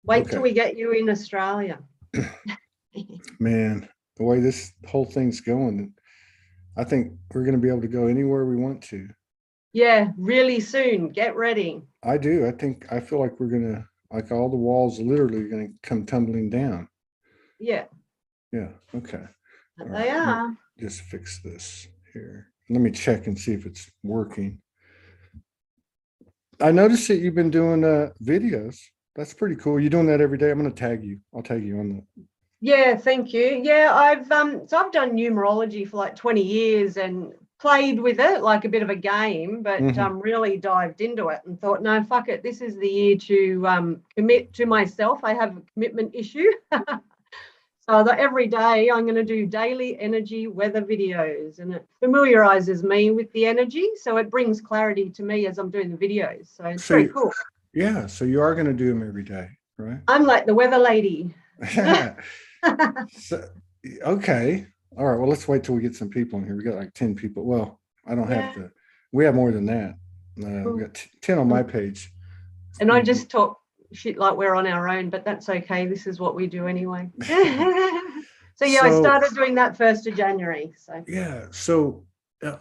Wait Okay. till we get you in Australia. Man, the way this whole thing's going, I think we're going to be able to go anywhere we want to. Yeah, really soon. Get ready. I do. I feel like we're going to, like all the walls literally going to come tumbling down. Yeah, Yeah. Okay. All they right. Let me are. just fix this here. Let me check and see if it's working. I noticed that you've been doing videos. That's pretty cool. You're doing that every day. I'm going to tag you. I'll tag you on the. Yeah, thank you. Yeah, I've done numerology for like 20 years and played with it like a bit of a game, but Mhm. really dived into it and thought, no, fuck it. This is the year to commit to myself. I have a commitment issue. So that every day I'm going to do daily energy weather videos, and it familiarizes me with the energy. So it brings clarity to me as I'm doing the videos. So it's very So, cool. yeah. So you are going to do them every day, right? I'm like the weather lady. So, okay. All right. Well, let's wait till we get some people in here. We got like 10 people. Well, I don't have Yeah. the, we have more than that. We got 10 on my page. And I just talk shit like we're on our own, but that's okay. This is what we do anyway. So yeah, I So, started doing that 1st of January. So yeah. So,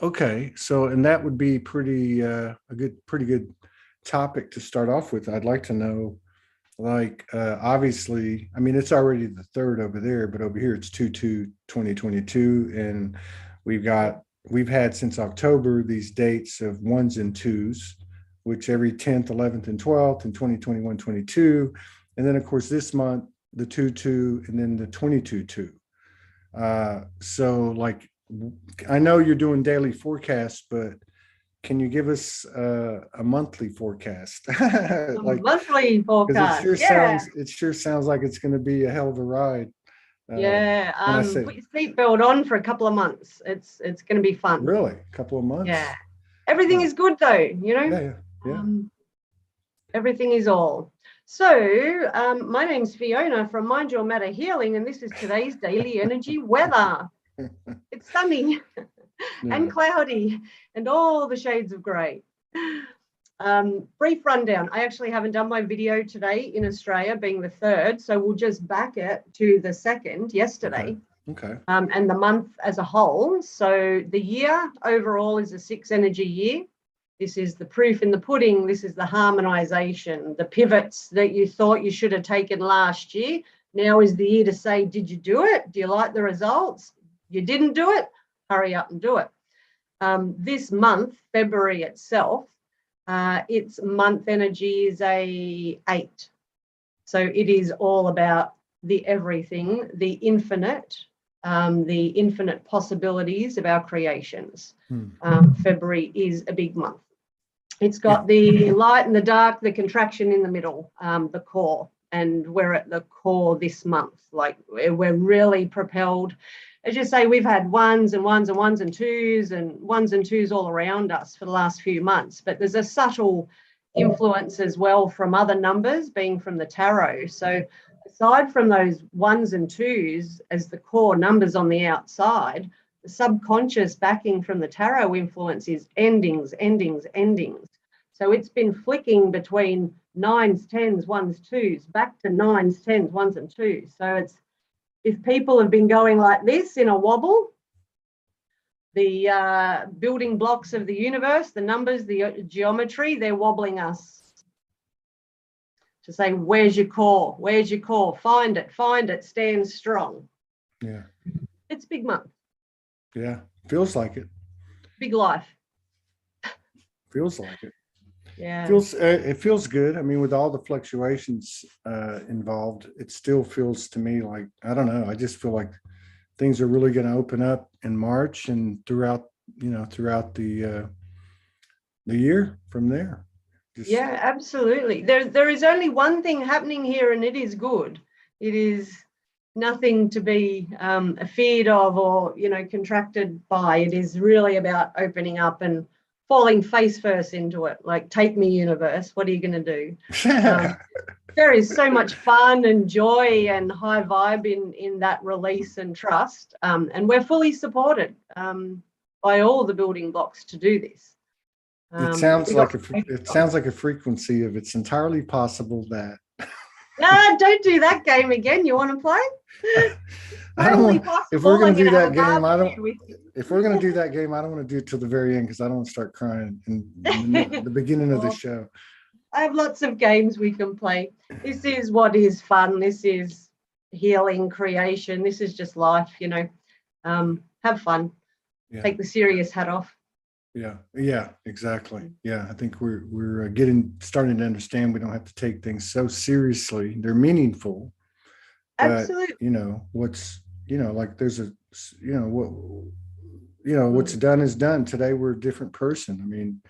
okay. So, and that would be pretty good topic to start off with. I'd like to know, like, obviously, I mean, it's already the third over there, but over here it's 2/2/2022. And we've had since October these dates of ones and twos, which every 10th, 11th, and 12th in 2021, 22. And then, of course, this month, the 2/2, and then the 22/2. So, like, I know you're doing daily forecasts, but can you give us a monthly forecast? Like, monthly because forecast. Yeah. it sure sounds like it's going to be a hell of a ride. Yeah. When I say Put your seatbelt on for a couple of months. It's going to be fun. really, a couple of Yeah. months. Everything Uh, is good though, you know. yeah, yeah, yeah. Everything is all. So, my name's Fiona from Mind Your Matter Healing, and this is today's daily energy weather. It's sunny and Yeah. cloudy and all the shades of grey. Brief rundown. I actually haven't done my video today in Australia, being the 3rd, so we'll just back it to the 2nd, Okay. yesterday, Okay. and the month as a whole. So the year overall is a 6 energy year. This is the proof in the pudding. This is the harmonization, the pivots that you thought you should have taken last year. Now is the year to say, did you do it? Do you like the results? You didn't do it? Hurry up and do it. This month, February itself, its month energy is a 8. So it is all about the everything, the infinite possibilities of our creations. February is a big month. It's got the light and the dark, the contraction in the middle, the core. And we're at the core this month. Like, we're really propelled. As you say, we've had ones and ones and ones and twos and ones and twos all around us for the last few months. But there's a subtle influence as well from other numbers, being from the tarot. So aside from those ones and twos as the core numbers on the outside, the subconscious backing from the tarot influence is endings, endings, endings. So it's been flicking between 9s, 10s, 1s, 2s, back to 9s, 10s, 1s, and 2s. So it's, if people have been going like this in a wobble, the building blocks of the universe, the numbers, the geometry, they're wobbling us to say, where's your core? Where's your core? Find it, stand strong. Yeah. It's a big month. Yeah. Feels like it. Big life. Feels like it. Yeah. It feels good. I mean, with all the fluctuations involved, it still feels to me like, I don't know. I just feel like things are really going to open up in March and throughout the year from there. Yeah, absolutely. There is only one thing happening here, and it is good. It is nothing to be afeared of or, contracted by. It is really about opening up and falling face first into it. Like, take me, universe. What are you going to do? There is so much fun and joy and high vibe in that release and trust. And we're fully supported by all the building blocks to do this. It sounds like a frequency of it's entirely possible that. No, don't do that game again. You want to play? I don't want, if we're going to do that game, if we're going to do that game, I don't want to do it till the very end because I don't want to start crying in the beginning of the show. I have lots of games we can play. This is what is fun. This is healing, creation. This is just life, you know. Have fun. Yeah. Take the serious hat off. Yeah, exactly. Yeah, I think we're starting to understand we don't have to take things so seriously. They're meaningful. Absolutely. But, you know, what's, you know, like there's a, you know, what, you know, what's done is done. Today we're a different person. I mean,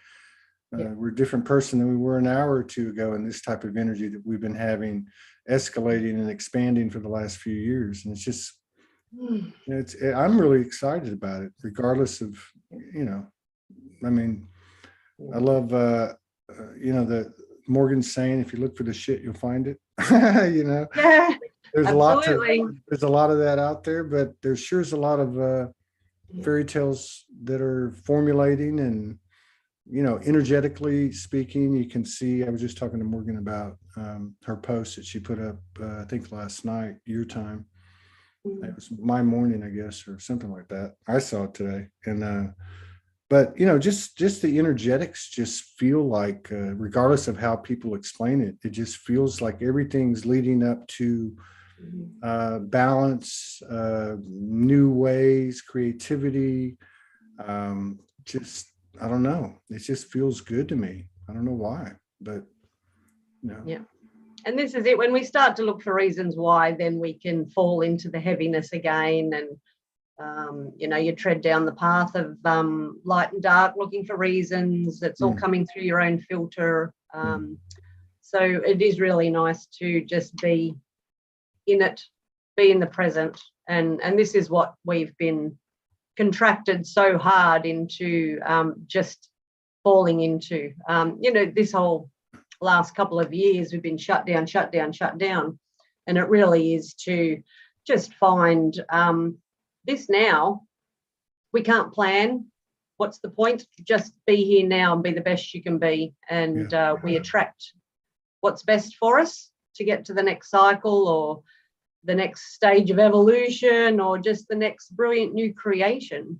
we're a different person than we were an hour or two ago, and this type of energy that we've been having escalating and expanding for the last few years. And it's just, I'm really excited about it, regardless of, you know, I mean, I love, you know, the Morgan's saying, if you look for the shit, you'll find it, you know. Yeah, there's a lot of that out there, but there sure is a lot of fairy tales that are formulating, and, you know, energetically speaking, you can see, I was just talking to Morgan about her post that she put up, I think last night, your time. It was my morning, I guess, or something like that. I saw it today. And, but, you know, just the energetics just feel like, regardless of how people explain it, it just feels like everything's leading up to balance, new ways, creativity. Just, I don't know. It just feels good to me. I don't know why, but, you know. Yeah. And this is it. When we start to look for reasons why, then we can fall into the heaviness again. And, you know, you tread down the path of light and dark, looking for reasons. It's all coming through your own filter. So it is really nice to just be in it, be in the present. And this is what we've been contracted so hard into, just falling into. You know, this whole last couple of years we've been shut down, and it really is to just find this now. We can't plan. What's the point? Just be here now and be the best you can be, and we attract what's best for us to get to the next cycle or the next stage of evolution or just the next brilliant new creation.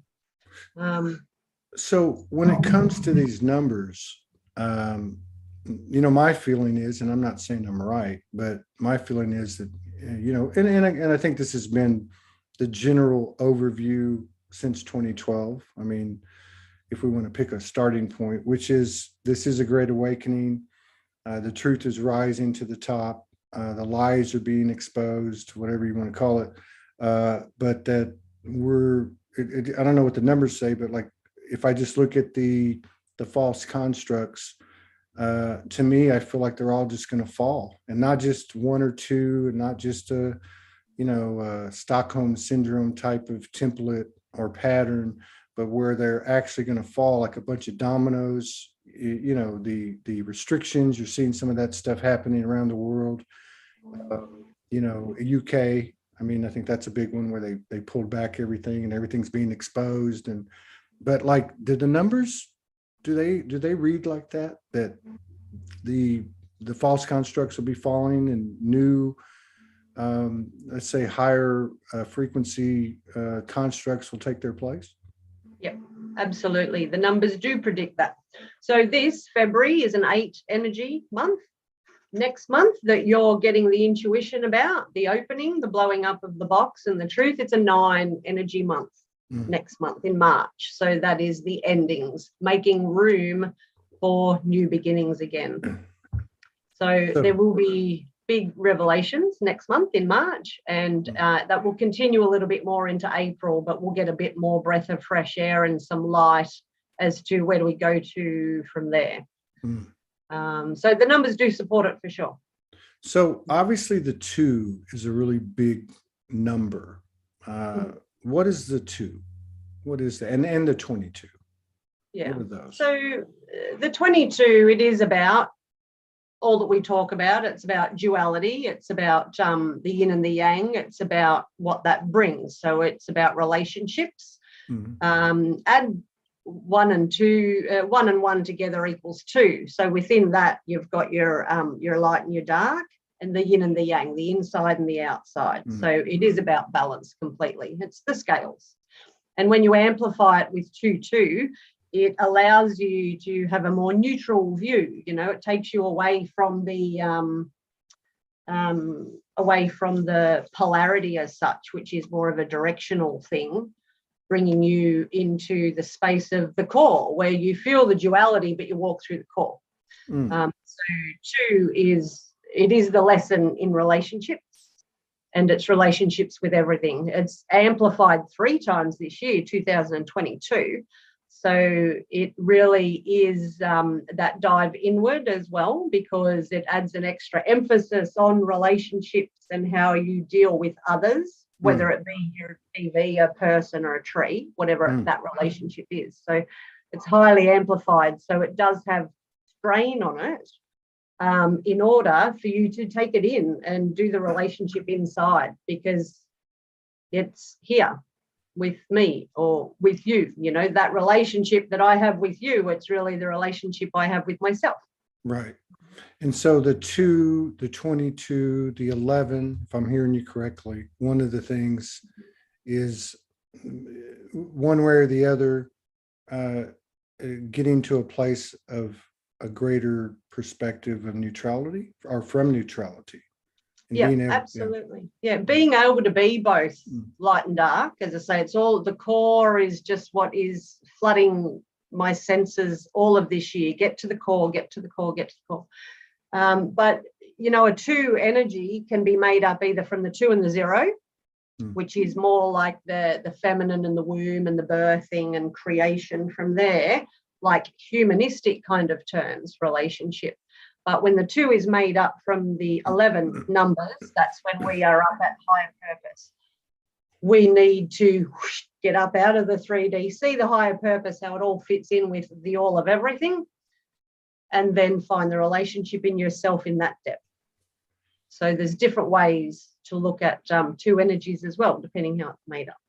So when it comes to these numbers, you know, my feeling is, and I'm not saying I'm right, but my feeling is that, you know, and I think this has been the general overview since 2012. I mean, if we want to pick a starting point, which is, this is a great awakening. The truth is rising to the top. The lies are being exposed, whatever you want to call it. But that I don't know what the numbers say, but like, if I just look at the false constructs, to me, I feel like they're all just going to fall, and not just one or two, and not just a, you know, Stockholm syndrome type of template or pattern, but where they're actually going to fall like a bunch of dominoes. You know, the restrictions, you're seeing some of that stuff happening around the world. You know, UK, I mean, I think that's a big one where they pulled back everything and everything's being exposed. And, but like, did the numbers, do they read like that the false constructs will be falling and new, let's say higher frequency constructs will take their place? Yep, absolutely. The numbers do predict that. So this February is an 8 energy month. Next month that you're getting the intuition about, the opening, the blowing up of the box and the truth, it's a 9 energy month. Next month in March. So that is the endings, making room for new beginnings again. So there will be big revelations next month in March, and that will continue a little bit more into April, but we'll get a bit more breath of fresh air and some light as to where do we go to from there. So the numbers do support it for sure. So obviously the 2 is a really big number. What is the 2? What is that? And the 22? Yeah. What are those? So the 22, it is about all that we talk about. It's about duality. It's about the yin and the yang. It's about what that brings. So it's about relationships. Add 1 and 2, 1 and 1 together equals 2. So within that, you've got your light and your dark. and the yin and the yang, the inside and the outside. So it is about balance completely. It's the scales. And when you amplify it with 2-2, it allows you to have a more neutral view. You know, it takes you away from the polarity as such, which is more of a directional thing, bringing you into the space of the core, where you feel the duality, but you walk through the core. So 2 is the lesson in relationships, and it's relationships with everything. It's amplified 3 times this year, 2022. So it really is that dive inward as well, because it adds an extra emphasis on relationships and how you deal with others, whether it be your TV, a person, or a tree, whatever that relationship is. So it's highly amplified. So it does have strain on it in order for you to take it in and do the relationship inside, because it's here with me or with you. You know, that relationship that I have with you, it's really the relationship I have with myself. Right. And so the 2, the 22, the 11, if I'm hearing you correctly, one of the things is one way or the other, getting to a place of a greater perspective of neutrality, or from neutrality. Yeah, absolutely. Yeah, being able to be both light and dark. As I say, it's all, the core is just what is flooding my senses all of this year. Get to the core, get to the core, get to the core. But, you know, a 2 energy can be made up either from the 2 and the 0, which is more like the feminine and the womb and the birthing and creation from there, like humanistic kind of terms, relationship. But when the 2 is made up from the 11 numbers, that's when we are up at higher purpose. We need to get up out of the 3D, see the higher purpose, how it all fits in with the all of everything, and then find the relationship in yourself in that depth. So there's different ways to look at 2 energies as well, depending how it's made up.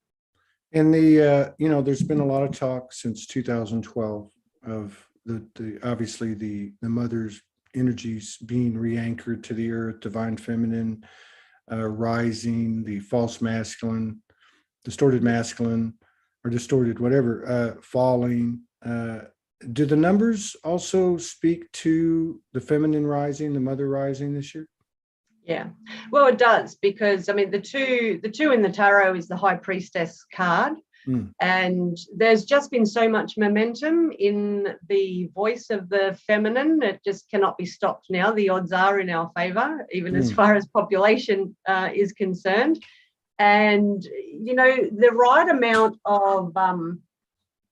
And the, you know, there's been a lot of talk since 2012 of the obviously the mother's energies being re-anchored to the earth, divine feminine rising, the false masculine, distorted masculine, or distorted whatever, falling. Do the numbers also speak to the feminine rising, the mother rising this year? Yeah, well, it does, because I mean the two in the tarot is the High Priestess card. And there's just been so much momentum in the voice of the feminine. It just cannot be stopped now. The odds are in our favor, even as far as population is concerned. And, you know, the right amount of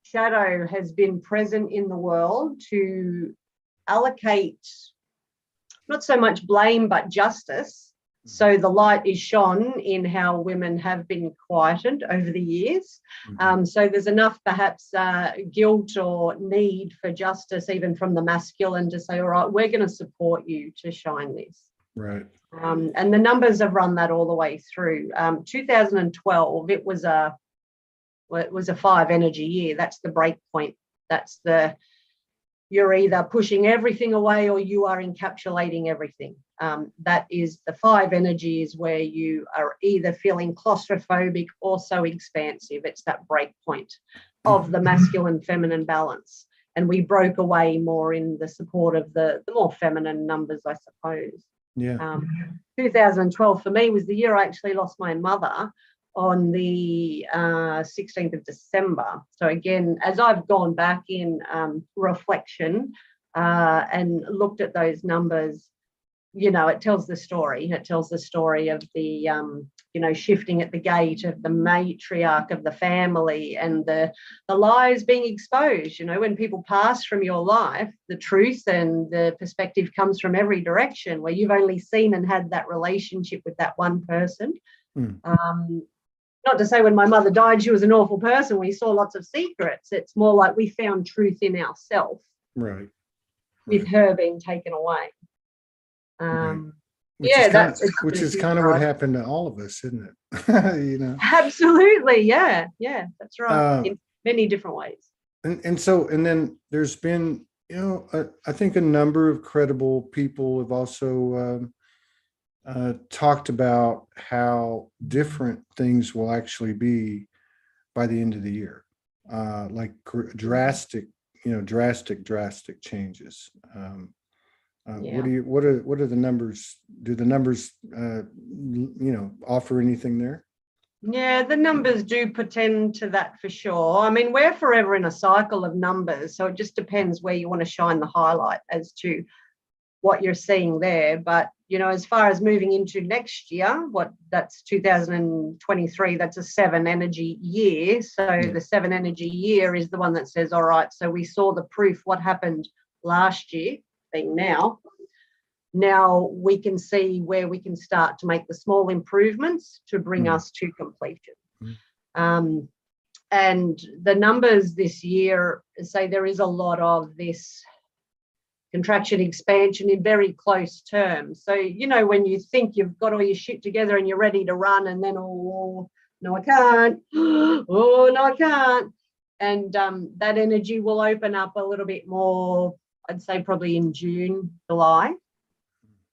shadow has been present in the world to allocate not so much blame, but justice. So the light is shone in how women have been quieted over the years. So there's enough perhaps guilt or need for justice, even from the masculine, to say, all right, we're going to support you to shine this. Right. And the numbers have run that all the way through. 2012, it was a 5 energy year. That's the break point. That's you're either pushing everything away or you are encapsulating everything. That is the 5 energies where you are either feeling claustrophobic or so expansive. It's that break point of the masculine feminine balance. And we broke away more in the support of the more feminine numbers, I suppose. Yeah. 2012 for me was the year I actually lost my mother on the 16th of December. So again, as I've gone back in reflection and looked at those numbers, you know, it tells the story. It tells the story of the, you know, shifting at the gate of the matriarch of the family and the lies being exposed. You know, when people pass from your life, the truth and the perspective comes from every direction, where you've only seen and had that relationship with that one person. Not to say when my mother died, she was an awful person. We saw lots of secrets. It's more like we found truth in ourselves. Right. With her being taken away. Which is kind of what happened to all of us, isn't it? You know. Absolutely. Yeah. That's right. In many different ways. And then there's been, you know, I think a number of credible people have also talked about how different things will actually be by the end of the year, like drastic changes. What are the numbers? Do the numbers, offer anything there? Yeah, the numbers do portend to that for sure. I mean, we're forever in a cycle of numbers, so it just depends where you want to shine the highlight as to what you're seeing there. But, as far as moving into next year, that's 2023, that's a 7 energy year. So the 7 energy year is the one that says, all right, so we saw the proof, what happened last year, being now we can see where we can start to make the small improvements to bring us to completion. And the numbers this year say there is a lot of this contraction expansion in very close terms. So, when you think you've got all your shit together and you're ready to run, and then, oh, no, I can't. Oh, no, I can't. And that energy will open up a little bit more, I'd say probably in June, July,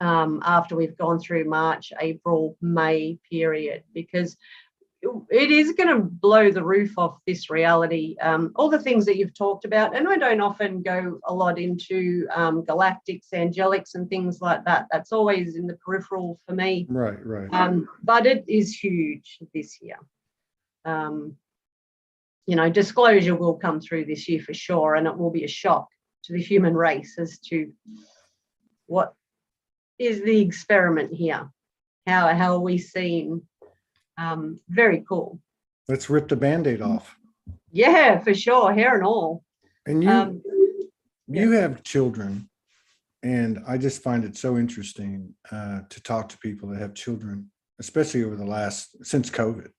after we've gone through March, April, May period, because it is going to blow the roof off this reality. All the things that you've talked about, and I don't often go a lot into galactics, angelics and things like that. That's always in the peripheral for me. Right. But it is huge this year. Disclosure will come through this year for sure, and it will be a shock to the human race as to what is the experiment here. How are we seen? Very cool. Let's rip the Band-Aid off. Yeah, for sure, hair and all. And you have children, and I just find it so interesting to talk to people that have children, especially since COVID.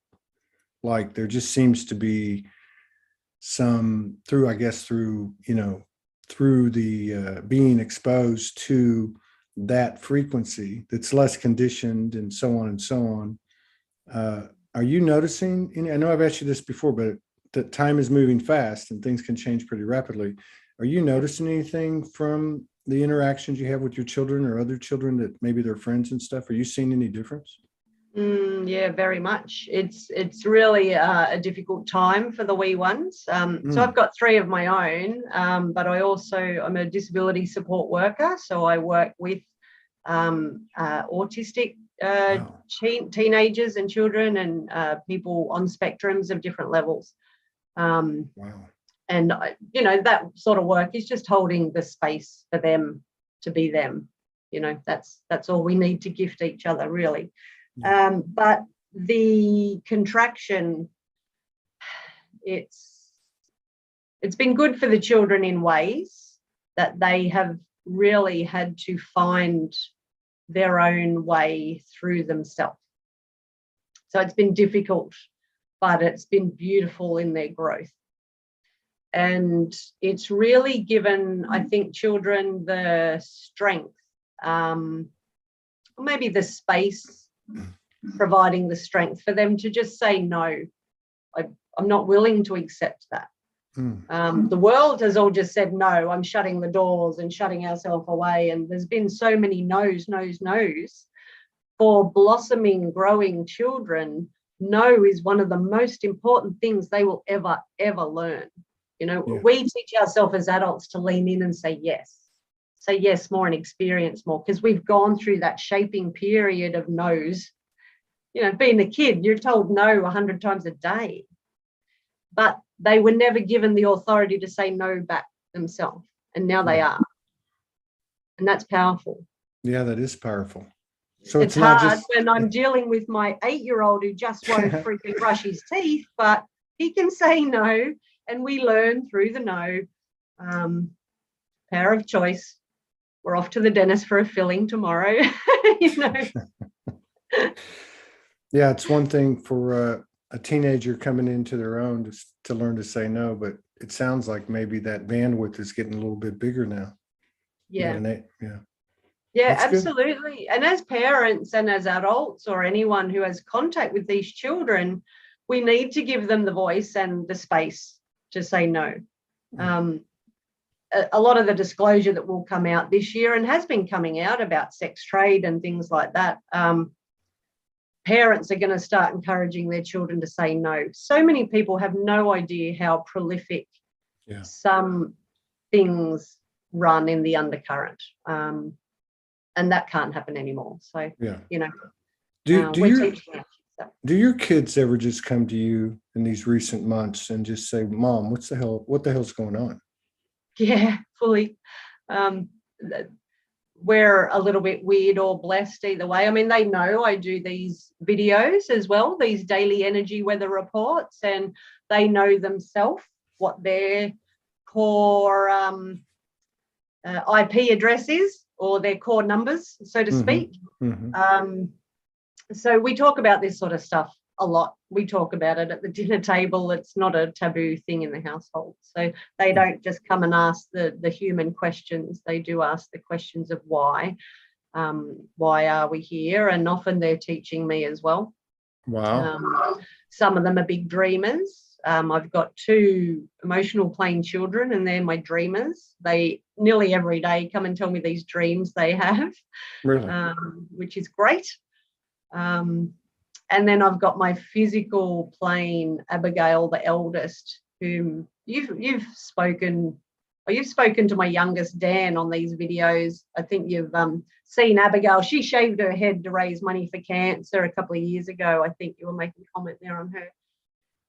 Like, there just seems to be some through the being exposed to that frequency that's less conditioned and so on and so on. Are you noticing any? I know I've asked you this before, but that time is moving fast and things can change pretty rapidly. Are you noticing anything from the interactions you have with your children or other children that maybe they're friends and stuff? Are you seeing any difference? Yeah, very much. It's really a difficult time for the wee ones. So I've got 3 of my own, but I'm a disability support worker. So I work with autistic teenagers and children and people on spectrums of different levels. And that sort of work is just holding the space for them to be them. That's all we need to gift each other, really. But the contraction, it's been good for the children in ways that they have really had to find their own way through themselves. So it's been difficult, but it's been beautiful in their growth. And it's really given, I think, children the strength, maybe the space, providing the strength for them to just say, no, I'm not willing to accept that. The world has all just said, no, I'm shutting the doors and shutting ourselves away. And there's been so many no's. For blossoming, growing children, no is one of the most important things they will ever learn. We teach ourselves as adults to lean in and say yes more and experience more, because we've gone through that shaping period of no's. Being a kid, you're told no 100 times a day, but they were never given the authority to say no back themselves, and now they are, and that's powerful. Yeah, that is powerful. So it's hard when I'm dealing with my 8-year-old who just won't freaking brush his teeth, but he can say no, and we learn through the no. Power of choice. We're off to the dentist for a filling tomorrow. Yeah, it's one thing for a teenager coming into their own to learn to say no, but it sounds like maybe that bandwidth is getting a little bit bigger now. Yeah. Yeah, that's absolutely. Good. And as parents and as adults or anyone who has contact with these children, we need to give them the voice and the space to say no. a lot of the disclosure that will come out this year and has been coming out about sex trade and things like that, parents are going to start encouraging their children to say no. So many people have no idea how prolific some things run in the undercurrent, and that can't happen anymore. So, you know, do your kids ever just come to you in these recent months and just say, Mom, what the hell's going on? Yeah, fully. We're a little bit weird or blessed either way. I mean, they know I do these videos as well, these daily energy weather reports, and they know themselves what their core IP address is, or their core numbers, so to speak. So we talk about this sort of stuff a lot. We talk about it at the dinner table. It's not a taboo thing in the household. So they don't just come and ask the human questions. They do ask the questions of why. Why are we here? And often they're teaching me as well. Wow. Some of them are big dreamers. I've got 2 emotional plane children, and they're my dreamers. They nearly every day come and tell me these dreams they have, Really? which is great. And then I've got my physical plane, Abigail, the eldest, whom you've spoken to my youngest, Dan, on these videos. I think you've seen Abigail. She shaved her head to raise money for cancer a couple of years ago. I think you were making a comment there on her.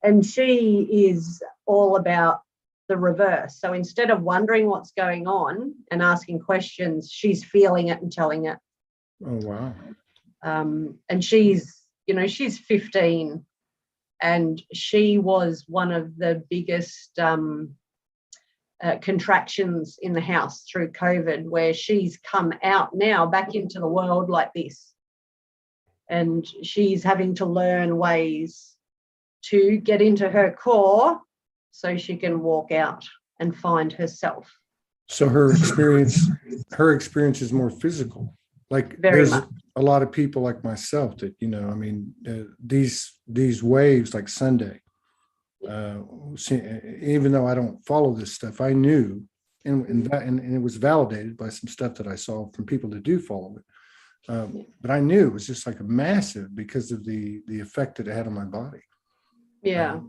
And she is all about the reverse. So instead of wondering what's going on and asking questions, she's feeling it and telling it. Oh, wow. And she's 15, and she was one of the biggest contractions in the house through COVID, where she's come out now back into the world like this, and she's having to learn ways to get into her core so she can walk out and find herself. So her experience is more physical. Like there's a lot of people like myself that, I mean, these waves like Sunday, even though I don't follow this stuff, I knew, and it was validated by some stuff that I saw from people that do follow it. But I knew it was just like a massive, because of the effect that it had on my body. Yeah.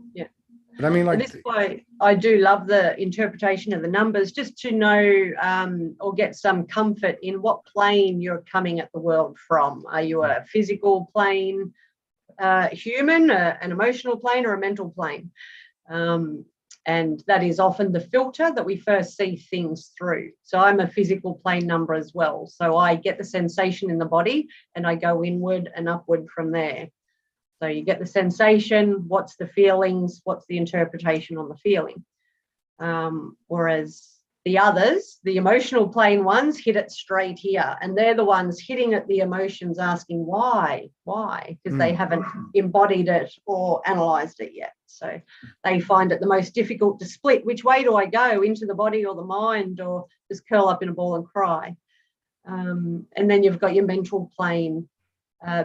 But I mean, like, this is why I do love the interpretation of the numbers, just to know or get some comfort in what plane you're coming at the world from. Are you a physical plane human, an emotional plane, or a mental plane? And that is often the filter that we first see things through. So I'm a physical plane number as well. So I get the sensation in the body and I go inward and upward from there. So you get the sensation, what's the feelings, what's the interpretation on the feeling. Whereas the others, the emotional plane ones, hit it straight here. And they're the ones hitting at the emotions, asking why, because they haven't embodied it or analysed it yet. So they find it the most difficult to split. Which way do I go, into the body or the mind, or just curl up in a ball and cry? And then you've got your mental plane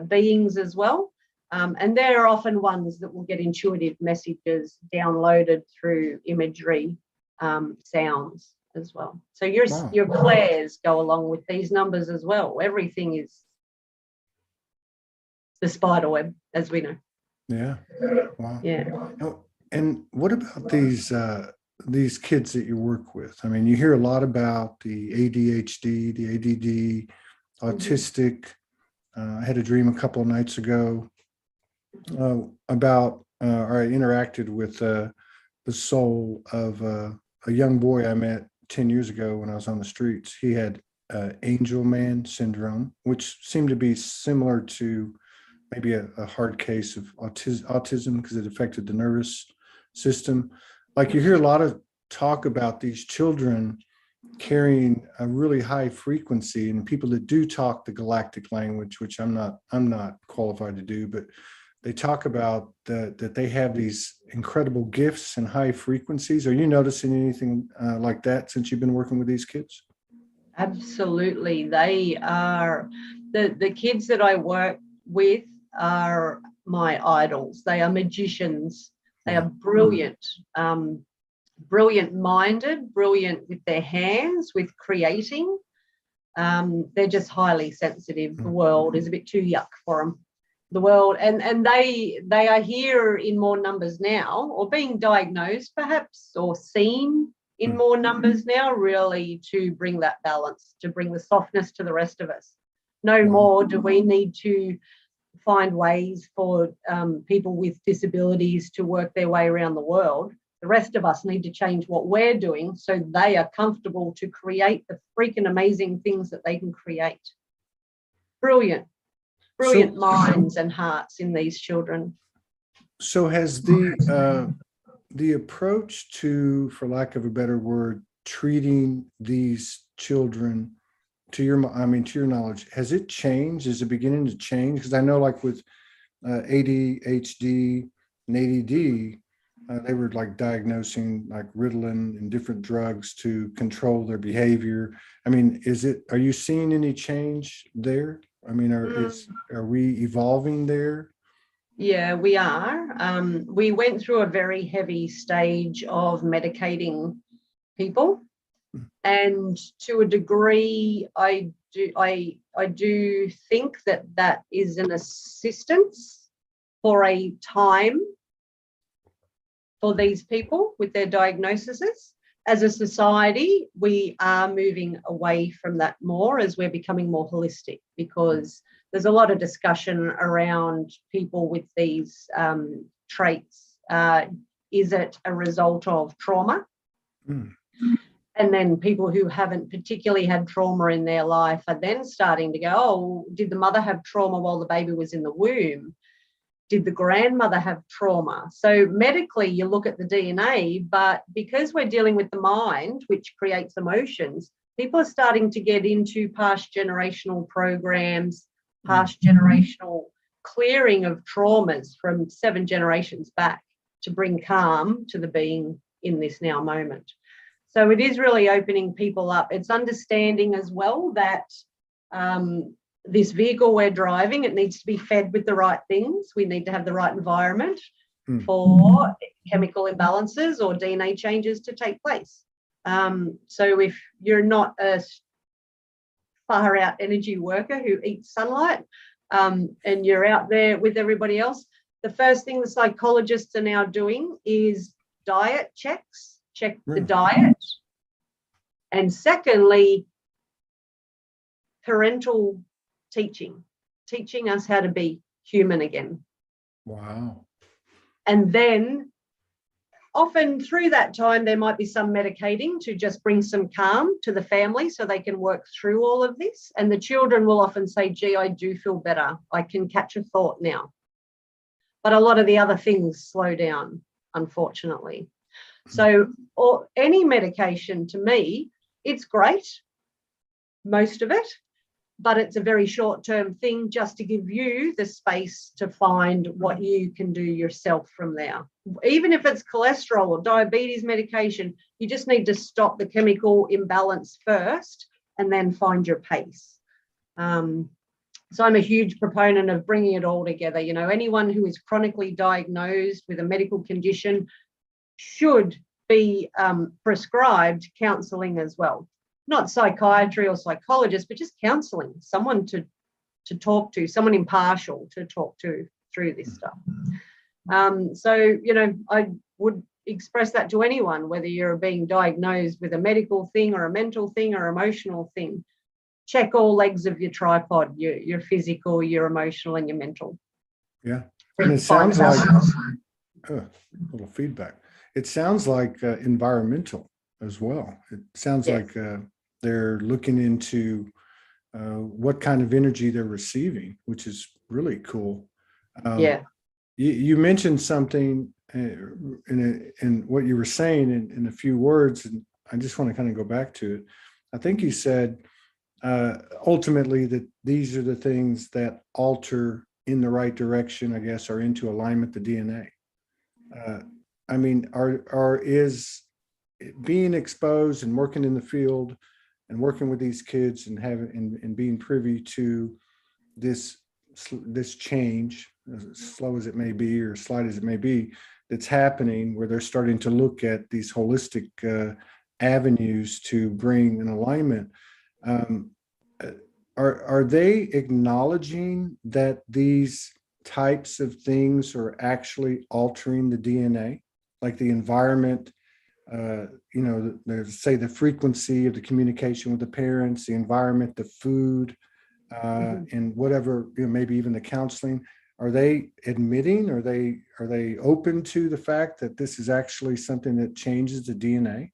beings as well. And they're often ones that will get intuitive messages downloaded through imagery, sounds as well. So your clairs go along with these numbers as well. Everything is the spider web, as we know. Yeah. Wow. Yeah. And what about these kids that you work with? I mean, you hear a lot about the ADHD, the ADD, autistic. I had a dream a couple of nights ago about, or I interacted with the soul of a young boy I met 10 years ago when I was on the streets. He had angel man syndrome, which seemed to be similar to maybe a hard case of autism because it affected the nervous system. Like, you hear a lot of talk about these children carrying a really high frequency, and people that do talk the galactic language, which I'm not qualified to do, but they talk about that they have these incredible gifts and high frequencies. Are you noticing anything like that since you've been working with these kids? Absolutely. They are the kids that I work with are my idols. They are magicians. They are brilliant. brilliant minded, brilliant with their hands, with creating. They're just highly sensitive. The world is a bit too yuck for them. The world, and they are here in more numbers now, or being diagnosed perhaps, or seen in more numbers now, really, to bring that balance, to bring the softness to the rest of us. No more do we need to find ways for people with disabilities to work their way around the world. The rest of us need to change what we're doing so they are comfortable to create the freaking amazing things that they can create. Brilliant minds and hearts in these children. So has the approach to, for lack of a better word, treating these children, to your knowledge, has it changed? Is it beginning to change? Because I know, like with ADHD and ADD, they were like diagnosing like Ritalin and different drugs to control their behavior. I mean, are you seeing any change there? I mean, are we evolving there? Yeah, we are. We went through a very heavy stage of medicating people, and to a degree, I do think that is an assistance for a time for these people with their diagnoses. As a society, we are moving away from that more as we're becoming more holistic, because there's a lot of discussion around people with these traits. Is it a result of trauma? And then people who haven't particularly had trauma in their life are then starting to go, oh, did the mother have trauma while the baby was in the womb? Did the grandmother have trauma? So medically, you look at the DNA, but because we're dealing with the mind, which creates emotions, people are starting to get into past generational programs, past generational clearing of traumas from 7 generations back to bring calm to the being in this now moment. So it is really opening people up. It's understanding as well that this vehicle we're driving, it needs to be fed with the right things. We need to have the right environment for chemical imbalances or DNA changes to take place. So if you're not a far out energy worker who eats sunlight and you're out there with everybody else, the first thing the psychologists are now doing is diet checks, check the diet. And secondly, parental teaching us how to be human again. Wow. And then often through that time, there might be some medicating to just bring some calm to the family so they can work through all of this. And the children will often say, gee, I do feel better. I can catch a thought now. But a lot of the other things slow down, unfortunately. So any medication, to me, it's great, most of it, but it's a very short-term thing just to give you the space to find what you can do yourself from there. Even if it's cholesterol or diabetes medication, you just need to stop the chemical imbalance first and then find your pace. So I'm a huge proponent of bringing it all together. You know, anyone who is chronically diagnosed with a medical condition should be prescribed counselling as well. Not psychiatry or psychologist, but just counselling, someone to talk to, someone impartial to talk to through this stuff. So, you know, I would express that to anyone, whether you're being diagnosed with a medical thing or a mental thing or emotional thing. Check all legs of your tripod, your physical, your emotional, and your mental. Yeah. And it sounds like a little feedback. It sounds like environmental as well. It sounds like they're looking into what kind of energy they're receiving, which is really cool. You mentioned something in what you were saying in a few words, and I just want to kind of go back to it. I think you said ultimately that these are the things that alter in the right direction, I guess, or into alignment the DNA. I mean, is being exposed and working in the field and working with these kids and having and being privy to this this change, as slow as it may be or slight as it may be, that's happening, where they're starting to look at these holistic avenues to bring an alignment. Are they acknowledging that these types of things are actually altering the DNA, like the environment? Say the frequency of the communication with the parents, the environment, the food, and whatever, maybe even the counseling. Are they admitting? Are they open to the fact that this is actually something that changes the DNA?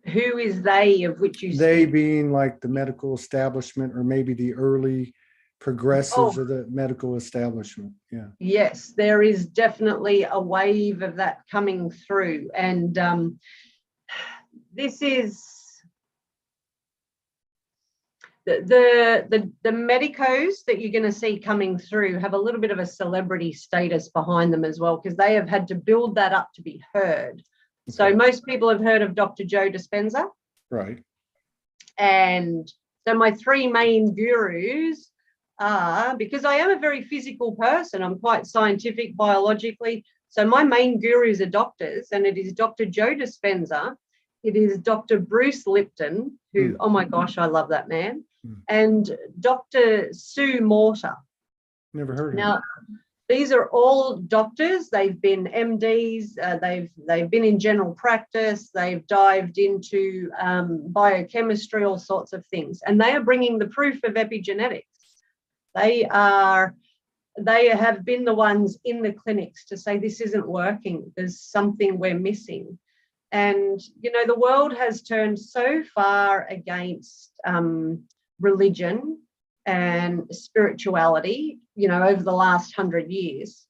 Who is they of which you They speak? being like the medical establishment, or maybe the early progressives of the medical establishment. Yeah. Yes, there is definitely a wave of that coming through. And this is the medicos that you're going to see coming through have a little bit of a celebrity status behind them as well, because they have had to build that up to be heard. Okay. So most people have heard of Dr. Joe Dispenza. Right. And so my three main gurus are, because I am a very physical person, I'm quite scientific biologically. So my main gurus are doctors, and it is Dr. Joe Dispenza. It is Dr. Bruce Lipton, who, oh my gosh, I love that man. And Dr. Sue Morter. Never heard of Now, him. These are all doctors. They've been MDs. They've been in general practice. They've dived into biochemistry, all sorts of things, and they are bringing the proof of epigenetics. They have been the ones in the clinics to say this isn't working. There's something we're missing, and the world has turned so far against religion and spirituality, over the last 100 years.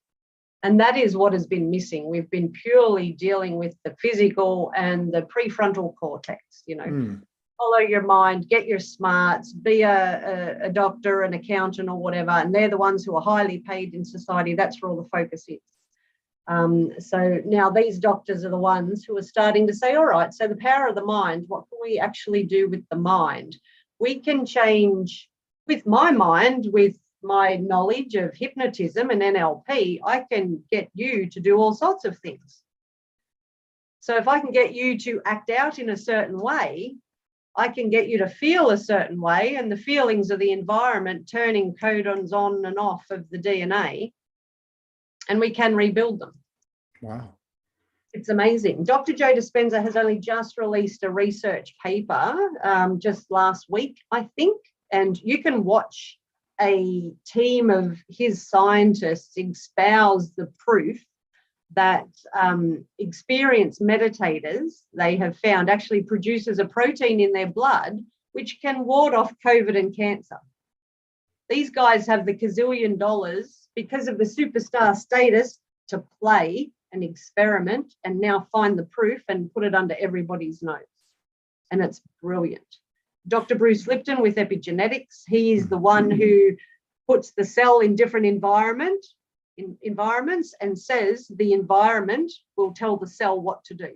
And that is what has been missing. We've been purely dealing with the physical and the prefrontal cortex, follow your mind, get your smarts, be a doctor, an accountant or whatever. And they're the ones who are highly paid in society. That's where all the focus is. So now these doctors are the ones who are starting to say, all right, so the power of the mind, what can we actually do with the mind? We can change with my mind, with my knowledge of hypnotism and NLP, I can get you to do all sorts of things. So if I can get you to act out in a certain way, I can get you to feel a certain way, and the feelings of the environment turning codons on and off of the DNA, and we can rebuild them. Wow. It's amazing. Dr. Joe Dispenza has only just released a research paper just last week, I think, and you can watch a team of his scientists espouse the proof that experienced meditators, they have found, actually produces a protein in their blood which can ward off COVID and cancer. These guys have the gazillion dollars because of the superstar status to play and experiment and now find the proof and put it under everybody's nose. And it's brilliant. Dr. Bruce Lipton with epigenetics, he is the one who puts the cell in different environments and says the environment will tell the cell what to do.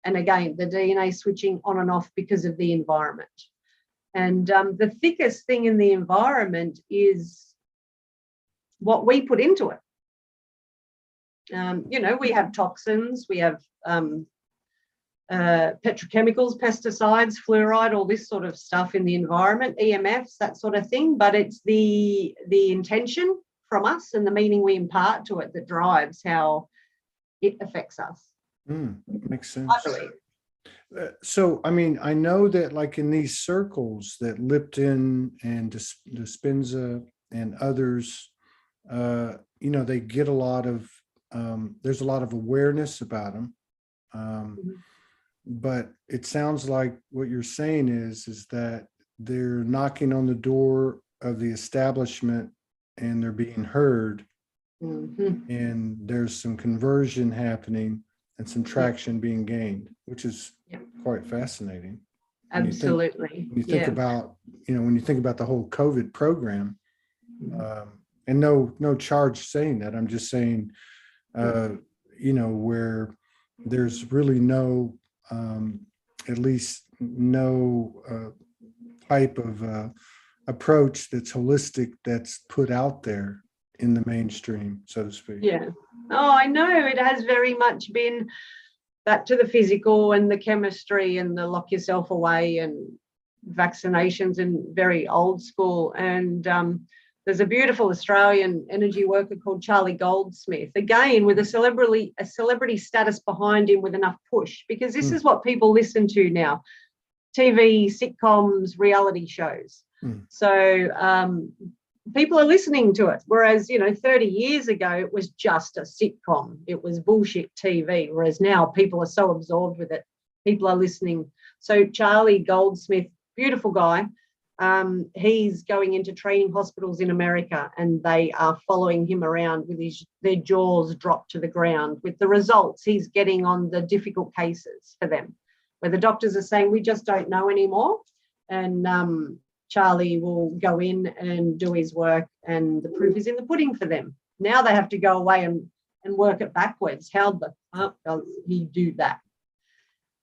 And again, the DNA switching on and off because of the environment. And the thickest thing in the environment is what we put into it. We have toxins, we have petrochemicals, pesticides, fluoride, all this sort of stuff in the environment, EMFs, that sort of thing. But it's the intention from us and the meaning we impart to it that drives how it affects us. Makes sense. I believe. So, I mean, I know that like in these circles that Lipton and Dispenza and others, they get a lot of, there's a lot of awareness about them. But it sounds like what you're saying is that they're knocking on the door of the establishment and they're being heard, and there's some conversion happening and some traction being gained, which is quite fascinating. Absolutely. When you think about, when you think about the whole COVID program, and no charge saying that, I'm just saying, where there's really no, at least no type of approach that's holistic that's put out there in the mainstream, so to speak. Yeah. Oh, I know. It has very much been back to the physical and the chemistry and the lock yourself away and vaccinations and very old school. And there's a beautiful Australian energy worker called Charlie Goldsmith, again with a celebrity status behind him with enough push, because this is what people listen to now: TV, sitcoms, reality shows. So people are listening to it, whereas 30 years ago it was just a sitcom, it was bullshit TV, whereas now people are so absorbed with it, people are listening. So Charlie Goldsmith, beautiful guy, he's going into training hospitals in America, and they are following him around with their jaws dropped to the ground with the results he's getting on the difficult cases for them, where the doctors are saying we just don't know anymore, and Charlie will go in and do his work, and the proof is in the pudding for them. Now they have to go away and work it backwards. How the fuck does he do that?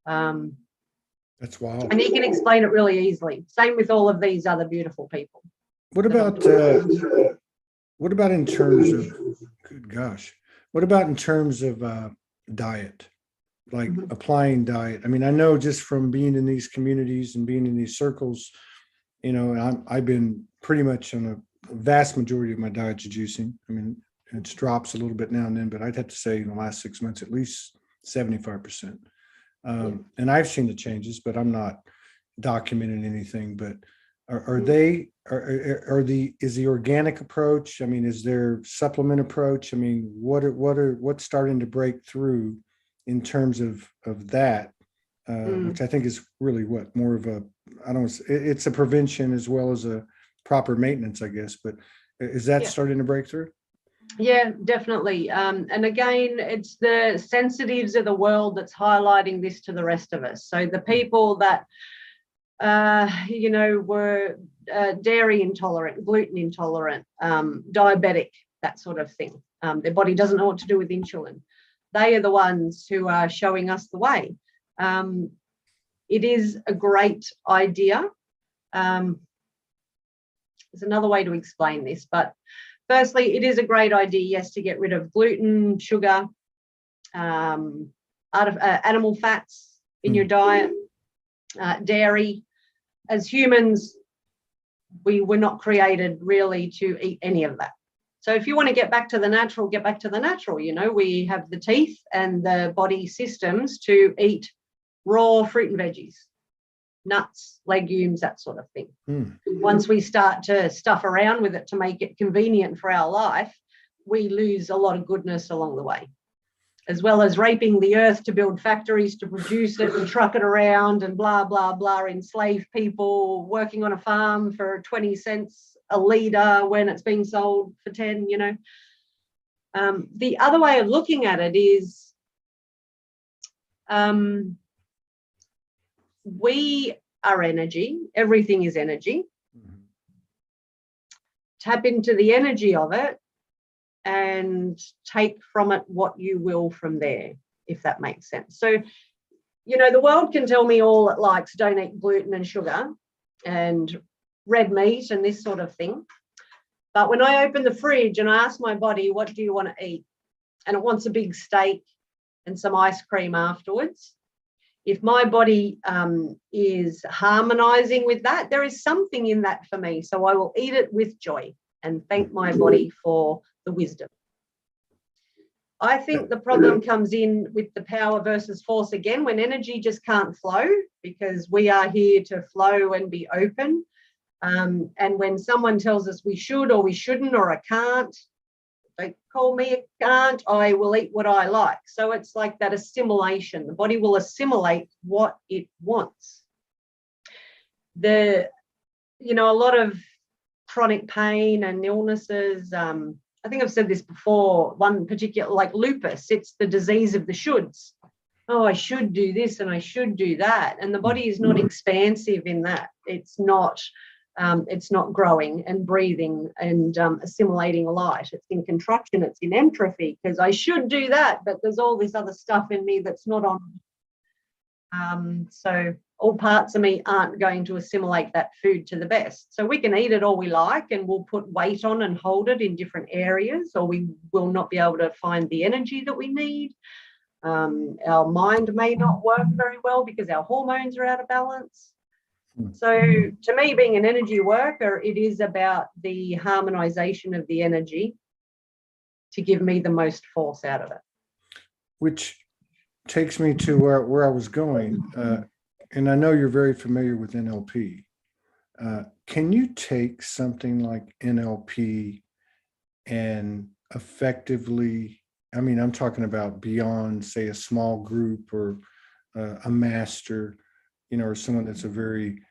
That's wild. And he can explain it really easily. Same with all of these other beautiful people. What about in terms of, good gosh, what about in terms of diet, like applying diet? I mean, I know just from being in these communities and being in these circles, I've been pretty much on a vast majority of my diet's juicing. I mean, it drops a little bit now and then, but I'd have to say in the last 6 months, at least 75%. And I've seen the changes, but I'm not documenting anything. But is the organic approach? I mean, is there supplement approach? I mean, what's starting to break through in terms of that, which I think is really more of a, it's a prevention as well as a proper maintenance, I guess. But is that starting to break through? Yeah, definitely. And again, it's the sensitives of the world that's highlighting this to the rest of us. So the people that, were dairy intolerant, gluten intolerant, diabetic, that sort of thing. Their body doesn't know what to do with insulin. They are the ones who are showing us the way. It is a great idea. There's another way to explain this, but firstly, it is a great idea, yes, to get rid of gluten, sugar, animal fats in your diet, dairy. As humans, we were not created really to eat any of that. So if you want to get back to the natural, get back to the natural. We have the teeth and the body systems to eat raw fruit and veggies, nuts, legumes, that sort of thing. Once we start to stuff around with it to make it convenient for our life, we lose a lot of goodness along the way, as well as raping the earth to build factories to produce it and truck it around and blah, blah, blah, enslave people working on a farm for 20 cents a litre when it's being sold for 10, The other way of looking at it is we are energy. Everything is energy. Tap into the energy of it and take from it what you will from there, if that makes sense. So, the world can tell me all it likes, don't eat gluten and sugar and red meat and this sort of thing. But when I open the fridge and I ask my body, what do you want to eat? And it wants a big steak and some ice cream afterwards. If my body is harmonizing with that, there is something in that for me. So I will eat it with joy and thank my body for the wisdom. I think the problem comes in with the power versus force again, when energy just can't flow, because we are here to flow and be open. And when someone tells us we should or we shouldn't or I can't, don't call me a can't, I will eat what I like. So it's like that assimilation. The body will assimilate what it wants. A lot of chronic pain and illnesses, I think I've said this before, one particular, like lupus, it's the disease of the shoulds. Oh, I should do this and I should do that. And the body is not expansive in that. It's not growing and breathing and assimilating light. It's in contraction, it's in entropy, because I should do that, but there's all this other stuff in me that's not on. So all parts of me aren't going to assimilate that food to the best. So we can eat it all we like, and we'll put weight on and hold it in different areas, or we will not be able to find the energy that we need. Our mind may not work very well because our hormones are out of balance. So to me, being an energy worker, it is about the harmonization of the energy to give me the most force out of it. Which takes me to where I was going. And I know you're very familiar with NLP. Can you take something like NLP and effectively, I mean, I'm talking about beyond, say, a small group or a master, or someone that's a very,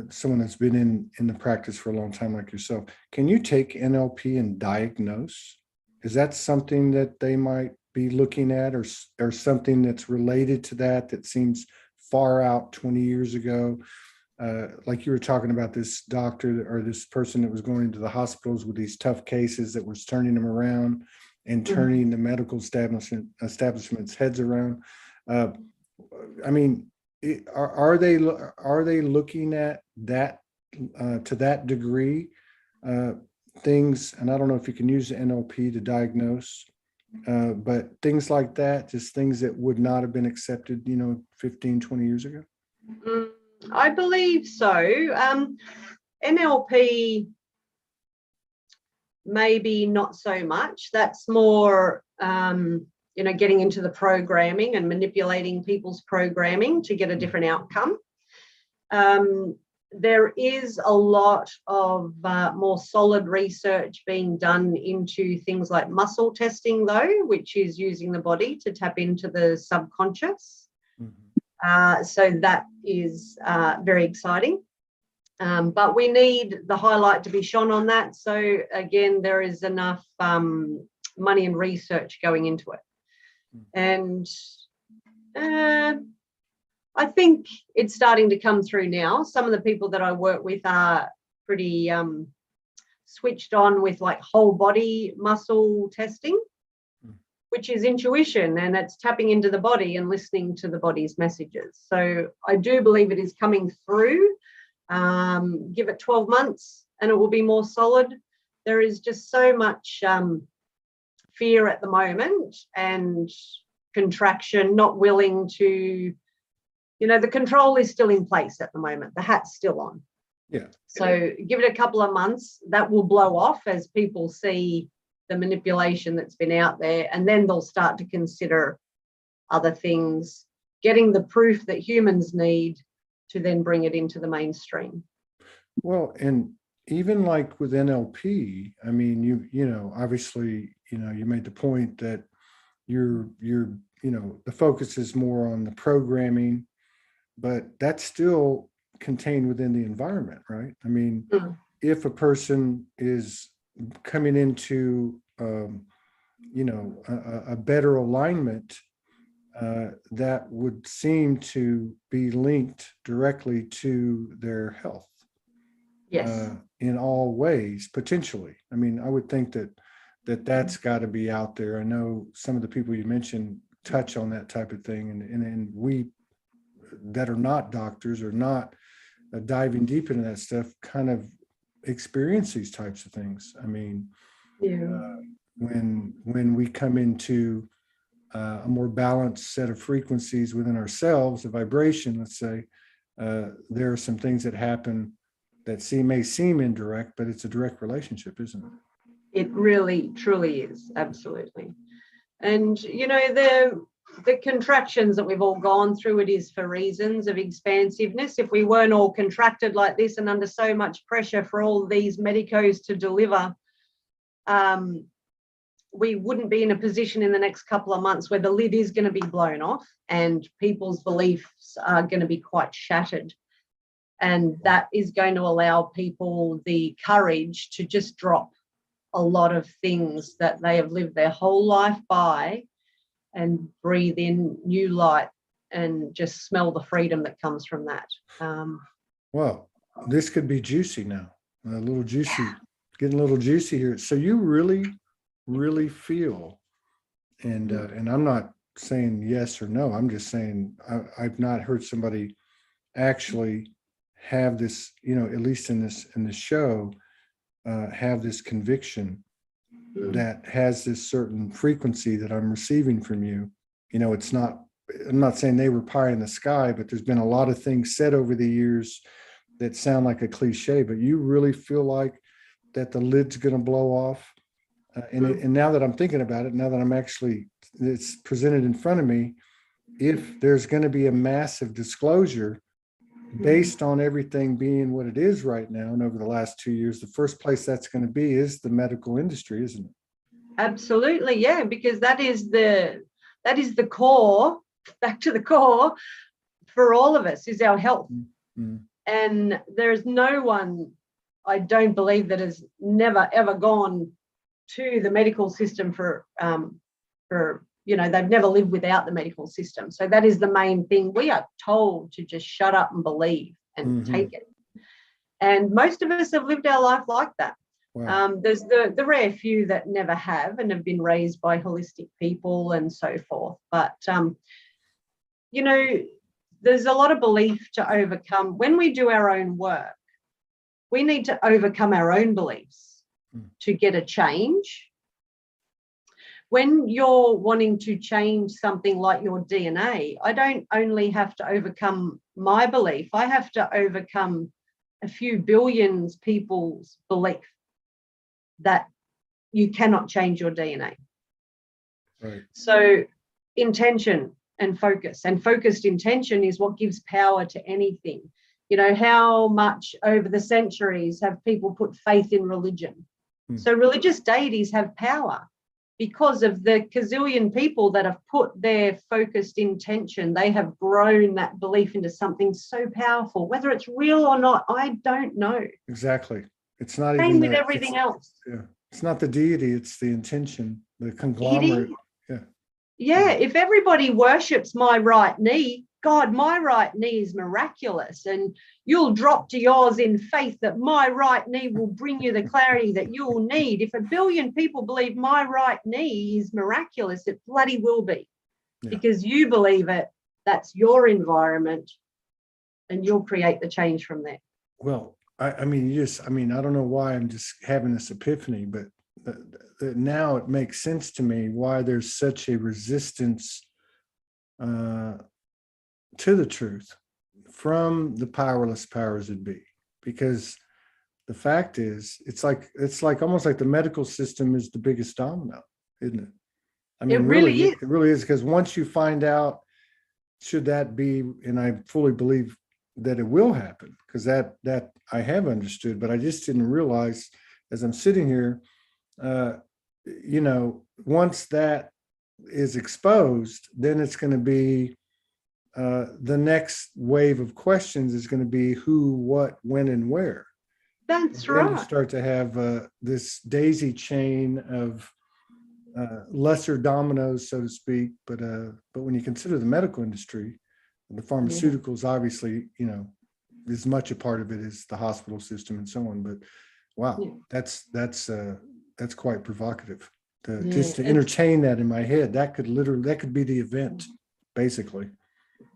someone that's been in the practice for a long time like yourself. Can you take NLP and diagnose? Is that something that they might be looking at, or something that's related to that seems far out 20 years ago? Like you were talking about this doctor or this person that was going into the hospitals with these tough cases that was turning them around and turning the medical establishment's heads around. I mean, are they looking at that to that degree? Things, and I don't know if you can use the NLP to diagnose, but things like that, just things that would not have been accepted, 15, 20 years ago? I believe so. NLP, maybe not so much. That's more, getting into the programming and manipulating people's programming to get a different outcome. There is a lot of more solid research being done into things like muscle testing, though, which is using the body to tap into the subconscious. So that is very exciting. But we need the highlight to be shone on that. So again, there is enough money and research going into it. And I think it's starting to come through now. Some of the people that I work with are pretty switched on with like whole body muscle testing, which is intuition, and it's tapping into the body and listening to the body's messages. So I do believe it is coming through. Give it 12 months and it will be more solid. There is just so much fear at the moment and contraction, not willing to, the control is still in place at the moment. The hat's still on. Yeah. So give it a couple of months, that will blow off as people see the manipulation that's been out there, and then they'll start to consider other things, getting the proof that humans need to then bring it into the mainstream. Well, and even like with NLP, I mean, you obviously, you made the point that you're the focus is more on the programming, but that's still contained within the environment, right? I mean, if a person is coming into, a better alignment, that would seem to be linked directly to their health. Yes. In all ways, potentially. I mean, I would think that's got to be out there. I know some of the people you mentioned touch on that type of thing, and we that are not doctors or not diving deep into that stuff kind of experience these types of things. I mean, when we come into a more balanced set of frequencies within ourselves, a vibration, let's say, there are some things that happen that may seem indirect, but it's a direct relationship, isn't it? It really, truly is. Absolutely. And, the contractions that we've all gone through, it is for reasons of expansiveness. If we weren't all contracted like this and under so much pressure for all these medicos to deliver, we wouldn't be in a position in the next couple of months where the lid is going to be blown off and people's beliefs are going to be quite shattered. And that is going to allow people the courage to just drop a lot of things that they have lived their whole life by and breathe in new light and just smell the freedom that comes from that. Well, this could be juicy now, a little juicy, getting a little juicy here. So you really feel, and I'm not saying yes or no. I'm just saying I've not heard somebody actually have this, at least in this show, have this conviction that has this certain frequency that I'm receiving from you. It's not, I'm not saying they were pie in the sky, but there's been a lot of things said over the years that sound like a cliche, but you really feel like that the lid's going to blow off. And now that I'm thinking about it, now that I'm actually, it's presented in front of me, if there's going to be a massive disclosure based on everything being what it is right now, and over the last 2 years, the first place that's going to be is the medical industry, isn't it? Absolutely, yeah, because that is the core, back to the core for all of us, is our health. Mm-hmm. And there's no one, I don't believe, that has never ever gone to the medical system for they've never lived without the medical system. So that is the main thing. We are told to just shut up and believe and take it. And most of us have lived our life like that. Wow. There's the rare few that never have and have been raised by holistic people and so forth. But, there's a lot of belief to overcome. When we do our own work, we need to overcome our own beliefs to get a change. When you're wanting to change something like your DNA, I don't only have to overcome my belief, I have to overcome a few billions people's belief that you cannot change your DNA. Right. So intention and focused intention is what gives power to anything. How much over the centuries have people put faith in religion? So religious deities have power. Because of the gazillion people that have put their focused intention, they have grown that belief into something so powerful. Whether it's real or not, I don't know. Exactly. It's not Same even with everything else. Yeah. It's not the deity, it's the intention, the conglomerate. Yeah. If everybody worships my right knee, God, my right knee is miraculous, and you'll drop to yours in faith that my right knee will bring you the clarity that you'll need. If 1 billion people believe my right knee is miraculous, it bloody will be. Because you believe it, that's your environment, and you'll create the change from there. Well, I don't know why I'm just having this epiphany, but now it makes sense to me why there's such a resistance to the truth from the powerless powers that be, because the fact is, it's like almost like the medical system is the biggest domino, isn't it? I mean, it really is. It really is, because once you find out, should that be, and I fully believe that it will happen, because that I have understood, but I just didn't realize as I'm sitting here, once that is exposed, then it's going to be the next wave of questions is going to be who, what, when, and where. That's then right. You start to have this daisy chain of lesser dominoes, so to speak. But when you consider the medical industry, the pharmaceuticals, obviously, as much a part of it as the hospital system and so on. But wow, that's quite provocative. Just to entertain that in my head, that could be the event, basically.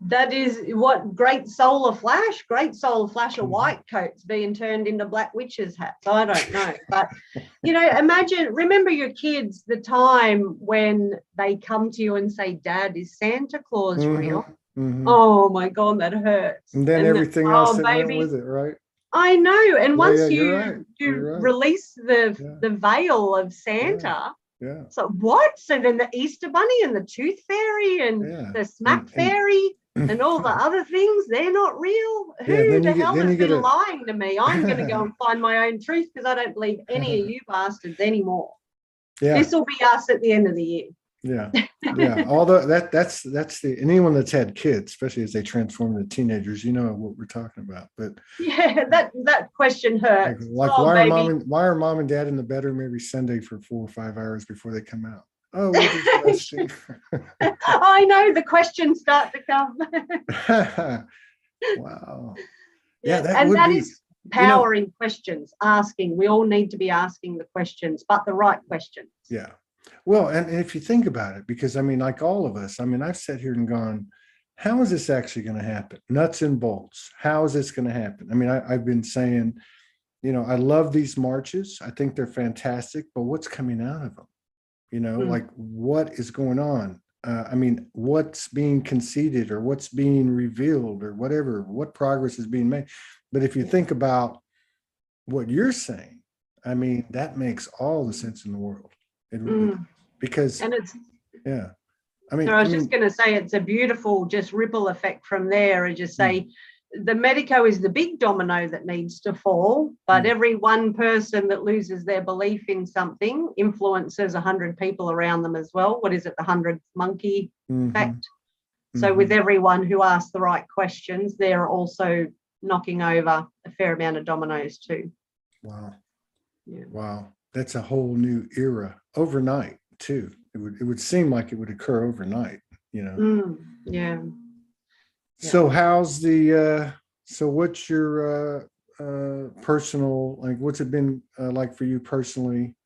That is what great solar flash of white coats being turned into black witches' hats. I don't know. But, remember your kids, the time when they come to you and say, Dad, is Santa Claus real? Mm-hmm. Oh, my God, that hurts. And then everything else that went with it, right? I know. And once you release the veil of Santa, so what? So then the Easter Bunny and the Tooth Fairy and the Smack Fairy and all the other things, they're not real. Who the hell has been lying to me? I'm going to go and find my own truth, because I don't believe any of you bastards anymore. This will be us at the end of the year. Yeah. Although that's the, and anyone that's had kids, especially as they transform into teenagers, you know what we're talking about. But that question hurts. Why are mom and dad in the bedroom every Sunday for 4 or 5 hours before they come out? Oh, we're just resting. I know, the questions start to come. Wow. That is power in questions, asking. We all need to be asking the questions, but the right questions. Yeah. Well, and if you think about it, because I mean, like all of us, I mean, I've sat here and gone, how is this actually going to happen? Nuts and bolts. How is this going to happen? I mean, I've been saying, you know, I love these marches. I think they're fantastic, but what's coming out of them? You know, like what is going on? I mean, what's being conceded or what's being revealed or whatever, what progress is being made. But if you think about what you're saying, I mean, that makes all the sense in the world. It really does. Because, and it's, yeah, so I was just going to say, it's a beautiful just ripple effect from there. And just say the medico is the big domino that needs to fall, but every one person that loses their belief in something influences 100 people around them as well. What is it, the 100th monkey effect? So with everyone who asks the right questions, they're also knocking over a fair amount of dominoes too. Wow. Yeah. Wow. That's a whole new era overnight too. It would seem like it would occur overnight, you know? Yeah. So how's the, so what's your personal, like, what's it been like for you personally?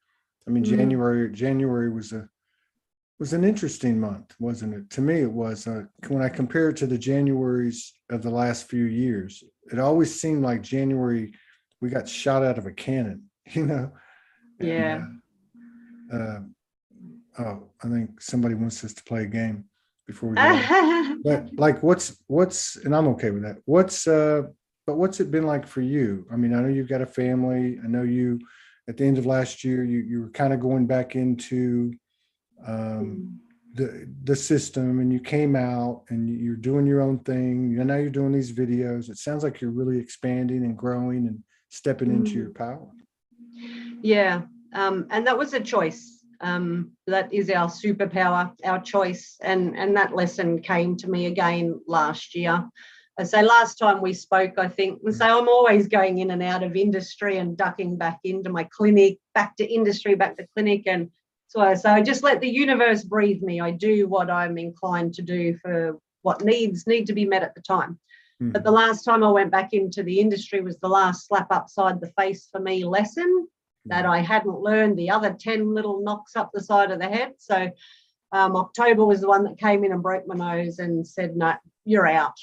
I mean, January was an interesting month, wasn't it? To me, it was. When I compare it to the Januaries of the last few years, it always seemed like January, we got shot out of a cannon, you know? Yeah. And, oh, I think somebody wants us to play a game before we go. But like, what's, and I'm okay with that. But what's it been like for you? I mean, I know you've got a family. I know you, at the end of last year, you were kind of going back into the system, and you came out and you're doing your own thing. Now you're doing these videos. It sounds like you're really expanding and growing and stepping into your power. Yeah. And that was a choice. That is our superpower, our choice. And that lesson came to me again last year. I say last time we spoke, I think, and so I'm always going in and out of industry and ducking back into my clinic, back to industry, back to clinic. And so I just let the universe breathe me. I do what I'm inclined to do for what needs need to be met at the time. But the last time I went back into the industry was the last slap upside the face for me lesson that I hadn't learned the other 10 little knocks up the side of the head. So October was the one that came in and broke my nose and said, no, you're out.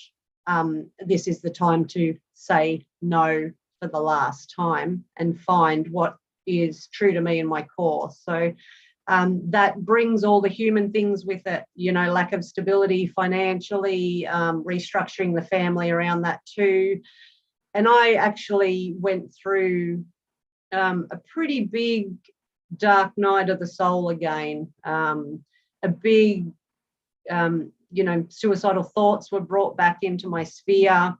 This is the time to say no for the last time and find what is true to me in my core. So that brings all the human things with it, you know, lack of stability financially, restructuring the family around that too. And I actually went through a pretty big dark night of the soul again. A big, you know, suicidal thoughts were brought back into my sphere.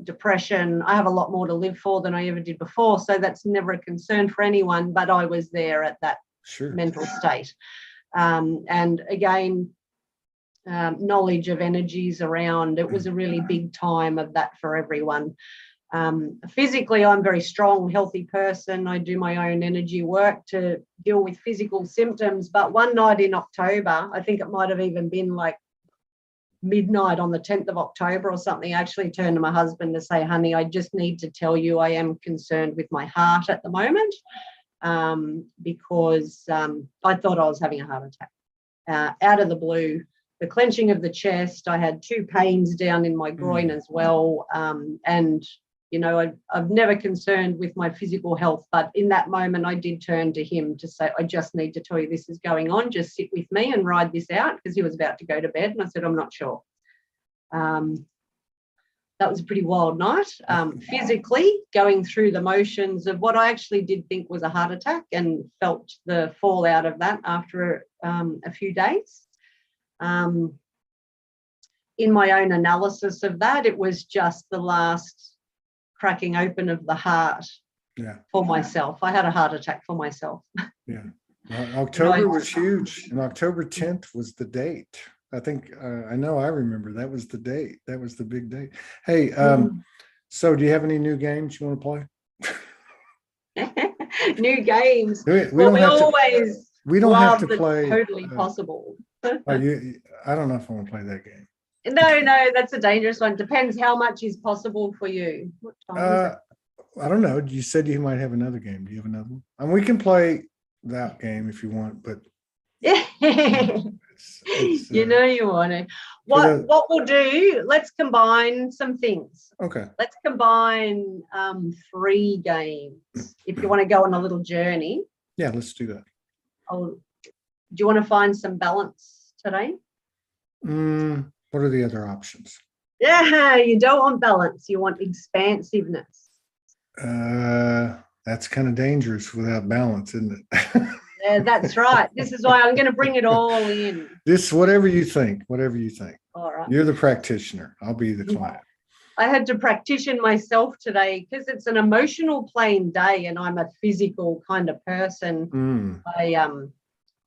Depression. I have a lot more to live for than I ever did before, so that's never a concern for anyone, but I was there at that mental state. And again, knowledge of energies around. It was a really big time of that for everyone. Physically, I'm a very strong, healthy person. I do my own energy work to deal with physical symptoms. But one night in October, I think it might have even been like midnight on the 10th of October or something, I actually turned to my husband to say, honey, I just need to tell you I am concerned with my heart at the moment, because I thought I was having a heart attack. Out of the blue, the clenching of the chest, I had 2 pains down in my groin as well. And, you know, I've never concerned with my physical health, but in that moment I did turn to him to say, I just need to tell you this is going on. Just sit with me and ride this out, because he was about to go to bed. And I said, I'm not sure. That was a pretty wild night. Physically going through the motions of what I actually did think was a heart attack, and felt the fallout of that after a few days. In my own analysis of that, it was just the last cracking open of the heart for myself. I had a heart attack for myself. Yeah. October was huge, and October 10th was the date. I think I know I remember that was the date. That was the big date. Hey, so do you have any new games you want to play? New games. We don't have to play. Totally possible. I don't know if I want to play that game. No, that's a dangerous one. Depends how much is possible for you. What time is it? I don't know. You said you might have another game. Do you have another one? We can play that game if you want, but You know you want to. What we'll do, let's combine some things. Okay. Let's combine 3 games if you want to go on a little journey. Yeah, let's do that. Do you want to find some balance today? What are the other options? Yeah, you don't want balance. You want expansiveness. That's kind of dangerous without balance, isn't it? Yeah, that's right. This is why I'm going to bring it all in. Whatever you think. All right. You're the practitioner. I'll be the client. I had to practition myself today because it's an emotional plane day and I'm a physical kind of person.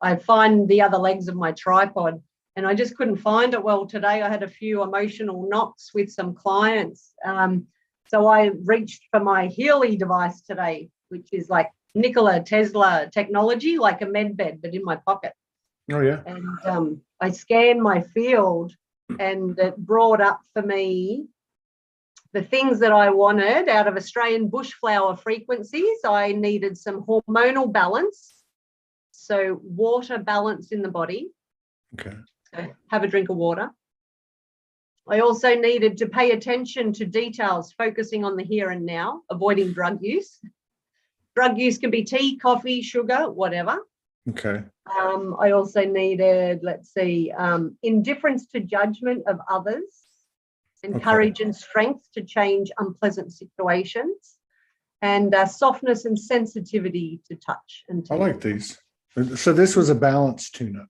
I find the other legs of my tripod and I just couldn't find it well today. I had a few emotional knocks with some clients. So I reached for my Healy device today, which is like Nikola Tesla technology, like a med bed, but in my pocket. Oh, yeah. And I scanned my field and it brought up for me the things that I wanted out of Australian bushflower frequencies. I needed some hormonal balance, so water balance in the body. Okay. So have a drink of water. I also needed to pay attention to details, focusing on the here and now, avoiding drug use. Drug use can be tea, coffee, sugar, whatever. Okay. I also needed, indifference to judgment of others, and courage and strength to change unpleasant situations, and softness and sensitivity to touch and taste. I like these. So this was a balance tune-up.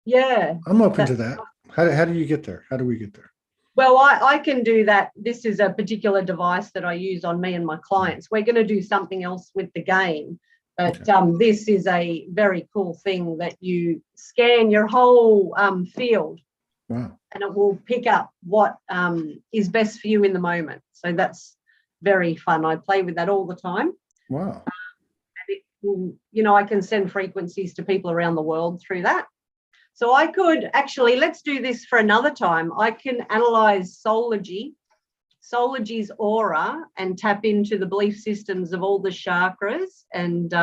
Yeah. I'm open to that. How do you get there? How do we get there? Well, I can do that. This is a particular device that I use on me and my clients. We're going to do something else with the game. But this is a very cool thing that you scan your whole field. Wow. And it will pick up what is best for you in the moment. So that's very fun. I play with that all the time. Wow. And it will, I can send frequencies to people around the world through that. So I could actually, let's do this for another time. I can analyze Soulogy's aura and tap into the belief systems of all the chakras. And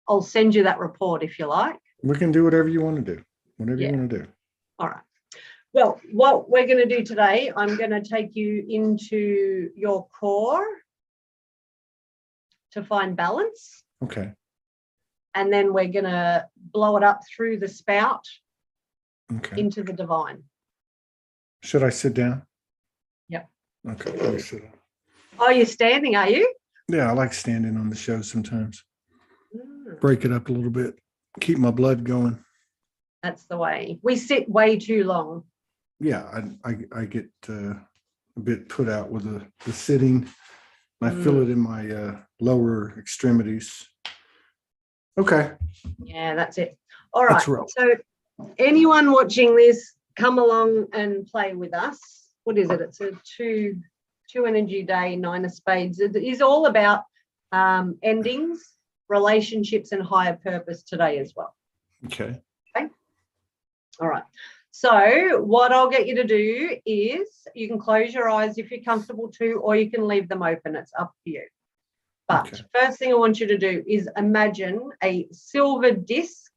I'll send you that report if you like. We can do whatever you want to do. Whatever you want to do. All right. Well, what we're going to do today, I'm going to take you into your core to find balance. Okay. And then we're going to blow it up through the spout into the divine. Should I sit down? Yep. Okay, let me sit down. Oh, you're standing, are you? Yeah, I like standing on the show sometimes. Break it up a little bit. Keep my blood going. That's the way. We sit way too long. Yeah, I get a bit put out with the sitting. I feel it in my lower extremities. Okay. Yeah, that's it. All right. So anyone watching this, come along and play with us. What is it? It's a two energy day, 9 of spades. It is all about endings, relationships, and higher purpose today as well. Okay. All right. So what I'll get you to do is you can close your eyes if you're comfortable to, or you can leave them open. It's up to you. But first thing I want you to do is imagine a silver disc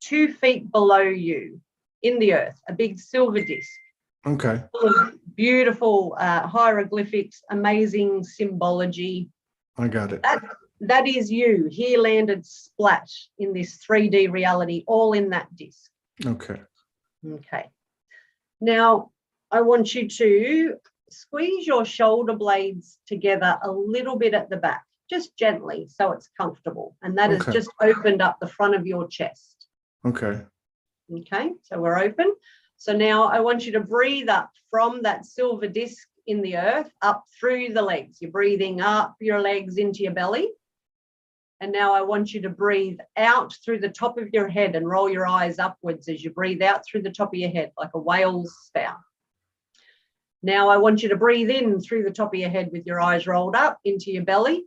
2 feet below you in the earth, a big silver disc. Okay. Full of beautiful hieroglyphics, amazing symbology. I got it. That is you, here landed splat in this 3D reality, all in that disc. Okay. Okay. Now, I want you to squeeze your shoulder blades together a little bit at the back, just gently, so it's comfortable. And that has just opened up the front of your chest. Okay. Okay, so we're open. So now I want you to breathe up from that silver disc in the earth, up through the legs. You're breathing up your legs into your belly. And now I want you to breathe out through the top of your head and roll your eyes upwards as you breathe out through the top of your head, like a whale's spout. Now I want you to breathe in through the top of your head with your eyes rolled up into your belly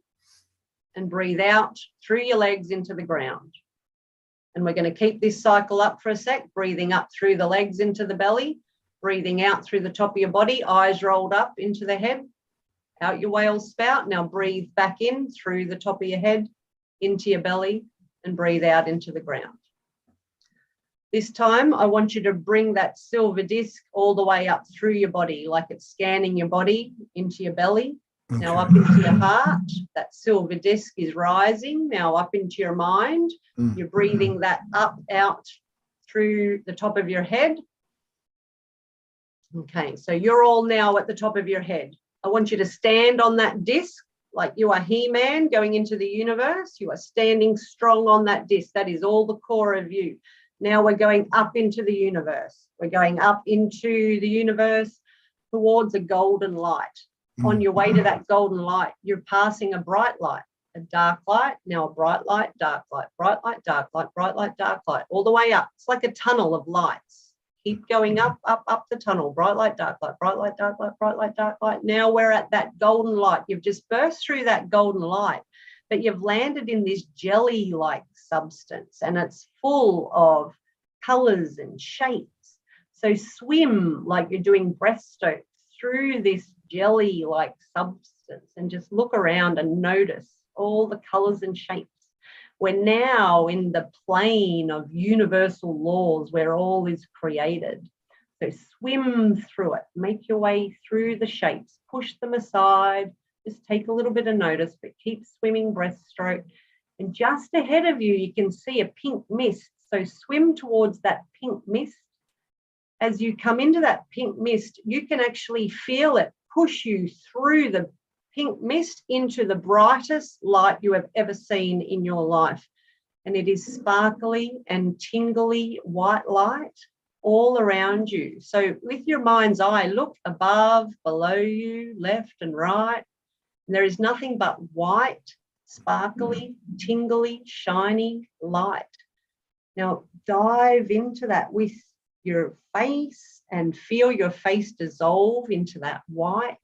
and breathe out through your legs into the ground. And we're going to keep this cycle up for a sec, breathing up through the legs into the belly, breathing out through the top of your body, eyes rolled up into the head, out your whale's spout. Now breathe back in through the top of your head, into your belly, and breathe out into the ground. This time, I want you to bring that silver disc all the way up through your body, like it's scanning your body into your belly. Okay. Now up into your heart, that silver disc is rising. Now up into your mind, you're breathing that up, out through the top of your head. Okay, so you're all now at the top of your head. I want you to stand on that disc like you are He-Man going into the universe. You are standing strong on that disc. That is all the core of you. Now we're going up into the universe. We're going up into the universe towards a golden light. On your way to that golden light, you're passing a bright light, a dark light, now a bright light, dark light, bright light, dark light, bright light, dark light, all the way up. It's like a tunnel of lights. Keep going up, up, up the tunnel. Bright light, dark light, bright light, dark light, bright light, dark light. Now we're at that golden light. You've just burst through that golden light, but you've landed in this jelly-like substance, and it's full of colors and shapes. So swim like you're doing breaststroke through this jelly-like substance and just look around and notice all the colors and shapes. We're now in the plane of universal laws where all is created. So swim through it, make your way through the shapes, push them aside, just take a little bit of notice, but keep swimming breaststroke. And just ahead of you, you can see a pink mist. So swim towards that pink mist. As you come into that pink mist, you can actually feel it push you through the pink mist into the brightest light you have ever seen in your life. And it is sparkly and tingly white light all around you. So with your mind's eye, look above, below you, left and right. And there is nothing but white, sparkly, tingly, shiny light. Now dive into that with your face and feel your face dissolve into that white,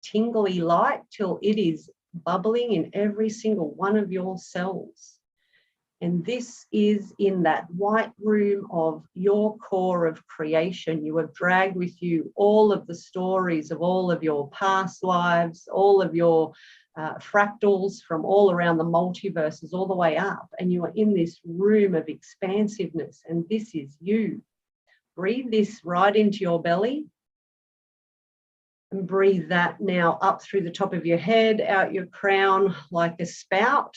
tingly light till it is bubbling in every single one of your cells. And this is in that white room of your core of creation. You have dragged with you all of the stories of all of your past lives, all of your fractals from all around the multiverses, all the way up. And you are in this room of expansiveness, and this is you. Breathe this right into your belly. And breathe that now up through the top of your head, out your crown like a spout.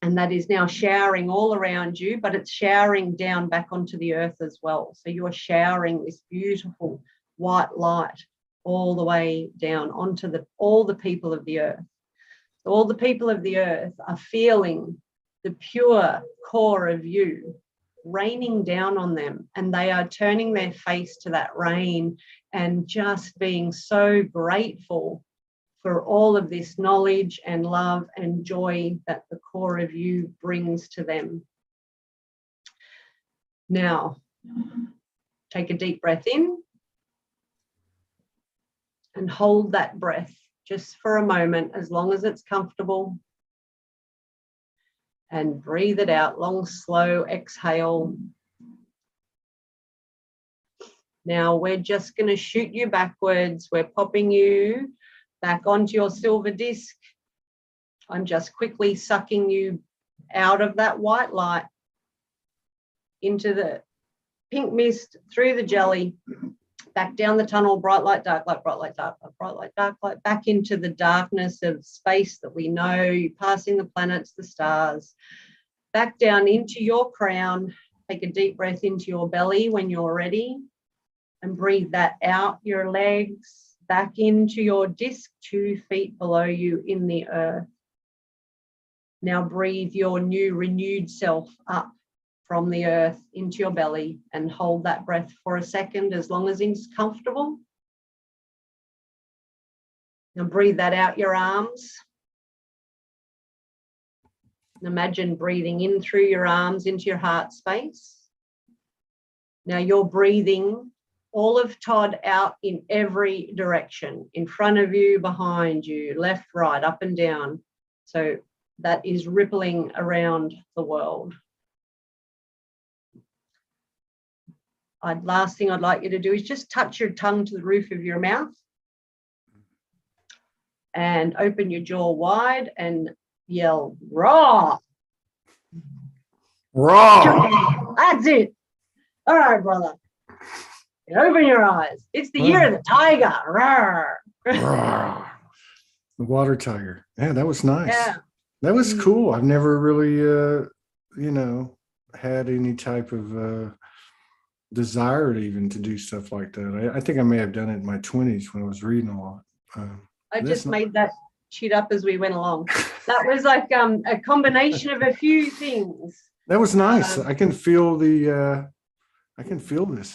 And that is now showering all around you, but it's showering down back onto the earth as well. So you are showering this beautiful white light all the way down onto all the people of the earth. So all the people of the earth are feeling the pure core of you raining down on them, and they are turning their face to that rain and just being so grateful for all of this knowledge and love and joy that the core of you brings to them. Now, take a deep breath in and hold that breath just for a moment, as long as it's comfortable. And breathe it out, long, slow exhale. Now we're just going to shoot you backwards. We're popping you back onto your silver disc. I'm just quickly sucking you out of that white light into the pink mist, through the jelly, back down the tunnel, bright light, dark light, bright light, dark light, bright light, dark light, back into the darkness of space that we know, passing the planets, the stars, back down into your crown. Take a deep breath into your belly when you're ready, and breathe that out your legs, back into your disc 2 feet below you in the earth. Now breathe your new renewed self up from the earth into your belly, and hold that breath for a second, as long as it's comfortable. Now breathe that out your arms. Imagine breathing in through your arms into your heart space. Now you're breathing all of Todd out in every direction, in front of you, behind you, left, right, up and down. So that is rippling around the world. Last thing I'd like you to do is just touch your tongue to the roof of your mouth and open your jaw wide and yell, raw. Raw. That's it. All right, brother. Open your eyes. It's the year of the tiger. Rawr. Rawr. The water tiger. Yeah, that was nice. Yeah. That was cool. I've never really, had any type of desire to even to do stuff like that. I think I may have done it in my 20s when I was reading a lot. I just made that shit up as we went along. That was like a combination of a few things. That was nice. I can feel this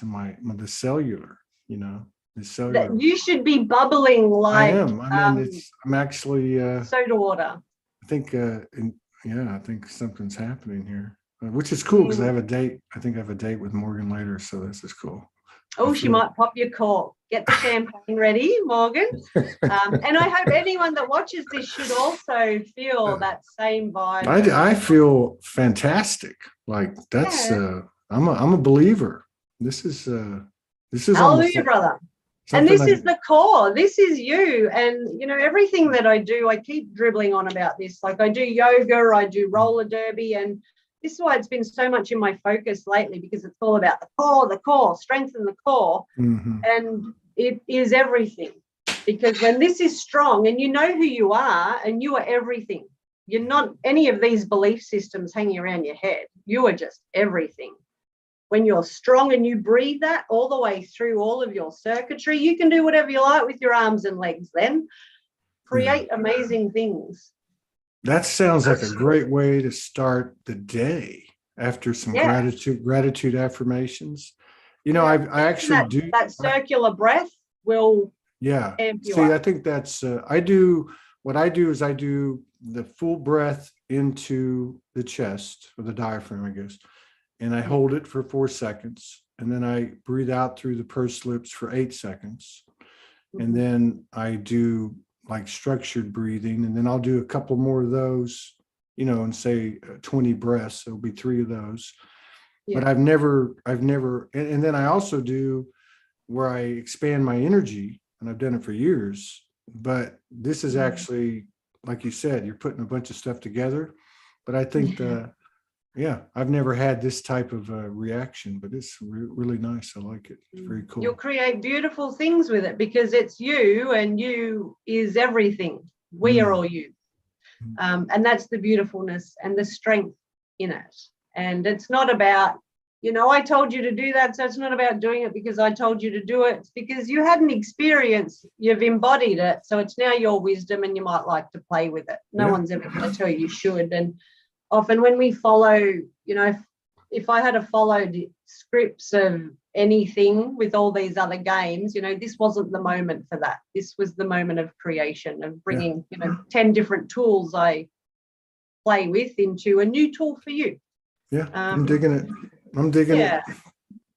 in the cellular, the cellular. That you should be bubbling like. I am. I mean, I'm actually soda water. I think, I think something's happening here, which is cool because I have a date. I think I have a date with Morgan later, so this is cool. Oh, she might pop your cork. Get the champagne ready, Morgan. And I hope anyone that watches this should also feel that same vibe. I feel fantastic. Like that's I'm a believer. This is hallelujah, brother. And this is the core. This is you. And everything that I do, I keep dribbling on about this. Like I do yoga, I do roller derby, and this is why it's been so much in my focus lately, because it's all about the core, strengthen the core. Mm-hmm. And it is everything. Because when this is strong and you know who you are and you are everything, you're not any of these belief systems hanging around your head. You are just everything. When you're strong and you breathe that all the way through all of your circuitry, you can do whatever you like with your arms and legs then. Create amazing things. That sounds like a great way to start the day after some gratitude affirmations. I actually do that circular breath will amp you up. I think that's I do the full breath into the chest or the diaphragm, I guess, and I hold it for 4 seconds, and then I breathe out through the pursed lips for 8 seconds, and then I do like structured breathing, and then I'll do a couple more of those, and say 20 breaths. There'll be 3 of those. But I've never, and then I also do where I expand my energy, and I've done it for years. But this is actually, like you said, you're putting a bunch of stuff together. But I think, I've never had this type of reaction, but it's really nice. I like it. It's very cool. You'll create beautiful things with it because it's you, and you is everything. We are all you. And that's the beautifulness and the strength in it. And it's not about, I told you to do that. So it's not about doing it because I told you to do it. It's because you had an experience, you've embodied it. So it's now your wisdom, and you might like to play with it. No one's ever going to tell you should. And often when we follow, if I had to follow the scripts of anything with all these other games, this wasn't the moment for that. This was the moment of creation, of bringing, 10 different tools I play with into a new tool for you. Yeah, I'm digging it. it.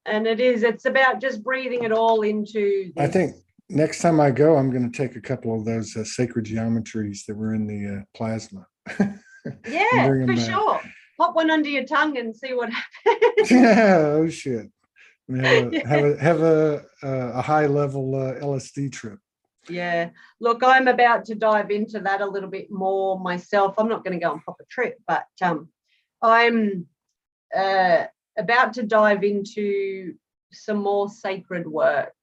And it's about just breathing it all into this. I think next time I go, I'm going to take a couple of those sacred geometries that were in the plasma. Yeah, for sure. Pop one under your tongue and see what happens. Yeah, oh shit. Have a high level LSD trip. Yeah. Look, I'm about to dive into that a little bit more myself. I'm not going to go and pop a trip, but I'm about to dive into some more sacred work,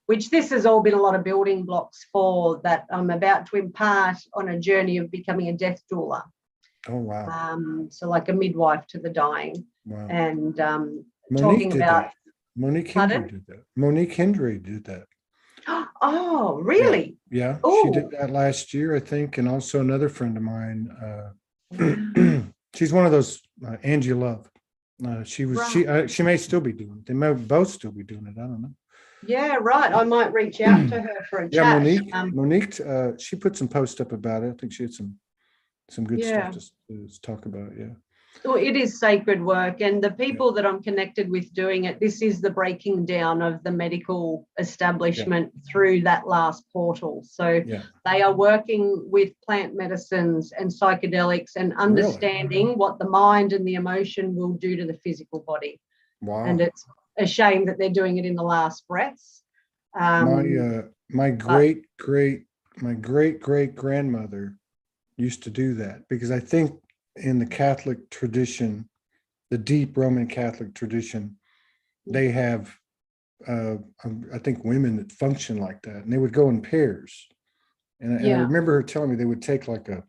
which this has all been a lot of building blocks for that I'm about to impart on a journey of becoming a death doula. Oh, wow. So like a midwife to the dying. Wow. And Monique Hendry did that. Monique Hendry did that. Oh, really? Yeah. She did that last year, I think. And also another friend of mine, she's one of those, Angie Love. She may still be doing it. They may both still be doing it. I don't know. Yeah, right. I might reach out to her for a chat. Monique, she put some posts up about it. I think she had some good stuff to talk about. Yeah. Well, it is sacred work, and the people that I'm connected with doing it, this is the breaking down of the medical establishment through that last portal. So they are working with plant medicines and psychedelics and understanding what the mind and the emotion will do to the physical body. Wow. And it's a shame that they're doing it in the last breaths. My great grandmother used to do that, because I think in the Catholic tradition, the deep Roman Catholic tradition, they have, I think, women that function like that, and they would go in pairs. And I remember her telling me they would take like a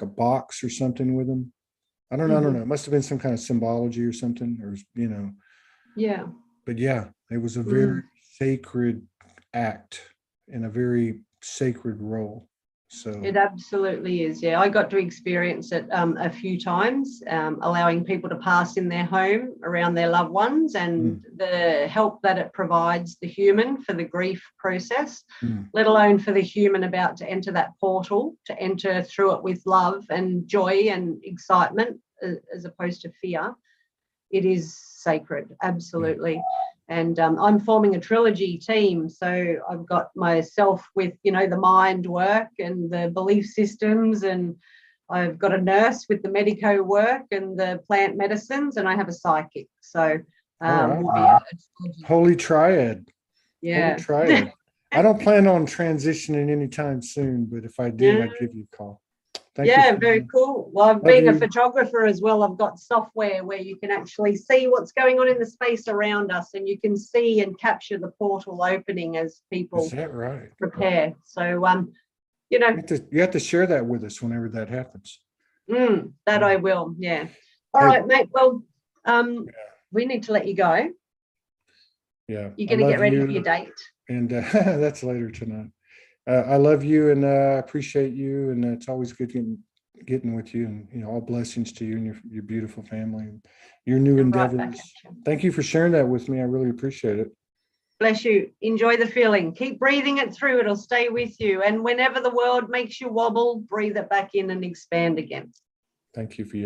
box or something with them. I don't know. It must have been some kind of symbology or something, or Yeah. But yeah, it was a very sacred act and a very sacred role. So it absolutely is. Yeah, I got to experience it a few times, allowing people to pass in their home around their loved ones, and the help that it provides the human for the grief process, let alone for the human about to enter that portal, to enter through it with love and joy and excitement, as opposed to fear. It is sacred, absolutely. And I'm forming a trilogy team. So I've got myself with, the mind work and the belief systems, and I've got a nurse with the medico work and the plant medicines, and I have a psychic. So we'll be a holy triad. Yeah. Holy triad. I don't plan on transitioning anytime soon, but if I did, I'd give you a call. Thank you. Very cool. Well, I've been a photographer as well. I've got software where you can actually see what's going on in the space around us, and you can see and capture the portal opening as people Is that right? prepare. So, you have to share that with us whenever that happens. That I will. Yeah. All right, mate. Well, we need to let you go. Yeah. You're going to get ready for your date. And that's later tonight. I love you, and I appreciate you, and it's always good getting with you, and all blessings to you and your beautiful family and your new endeavors. Thank you for sharing that with me. I really appreciate it. Bless you. Enjoy the feeling. Keep breathing it through. It'll stay with you. And whenever the world makes you wobble, breathe it back in and expand again. Thank you, Fiona.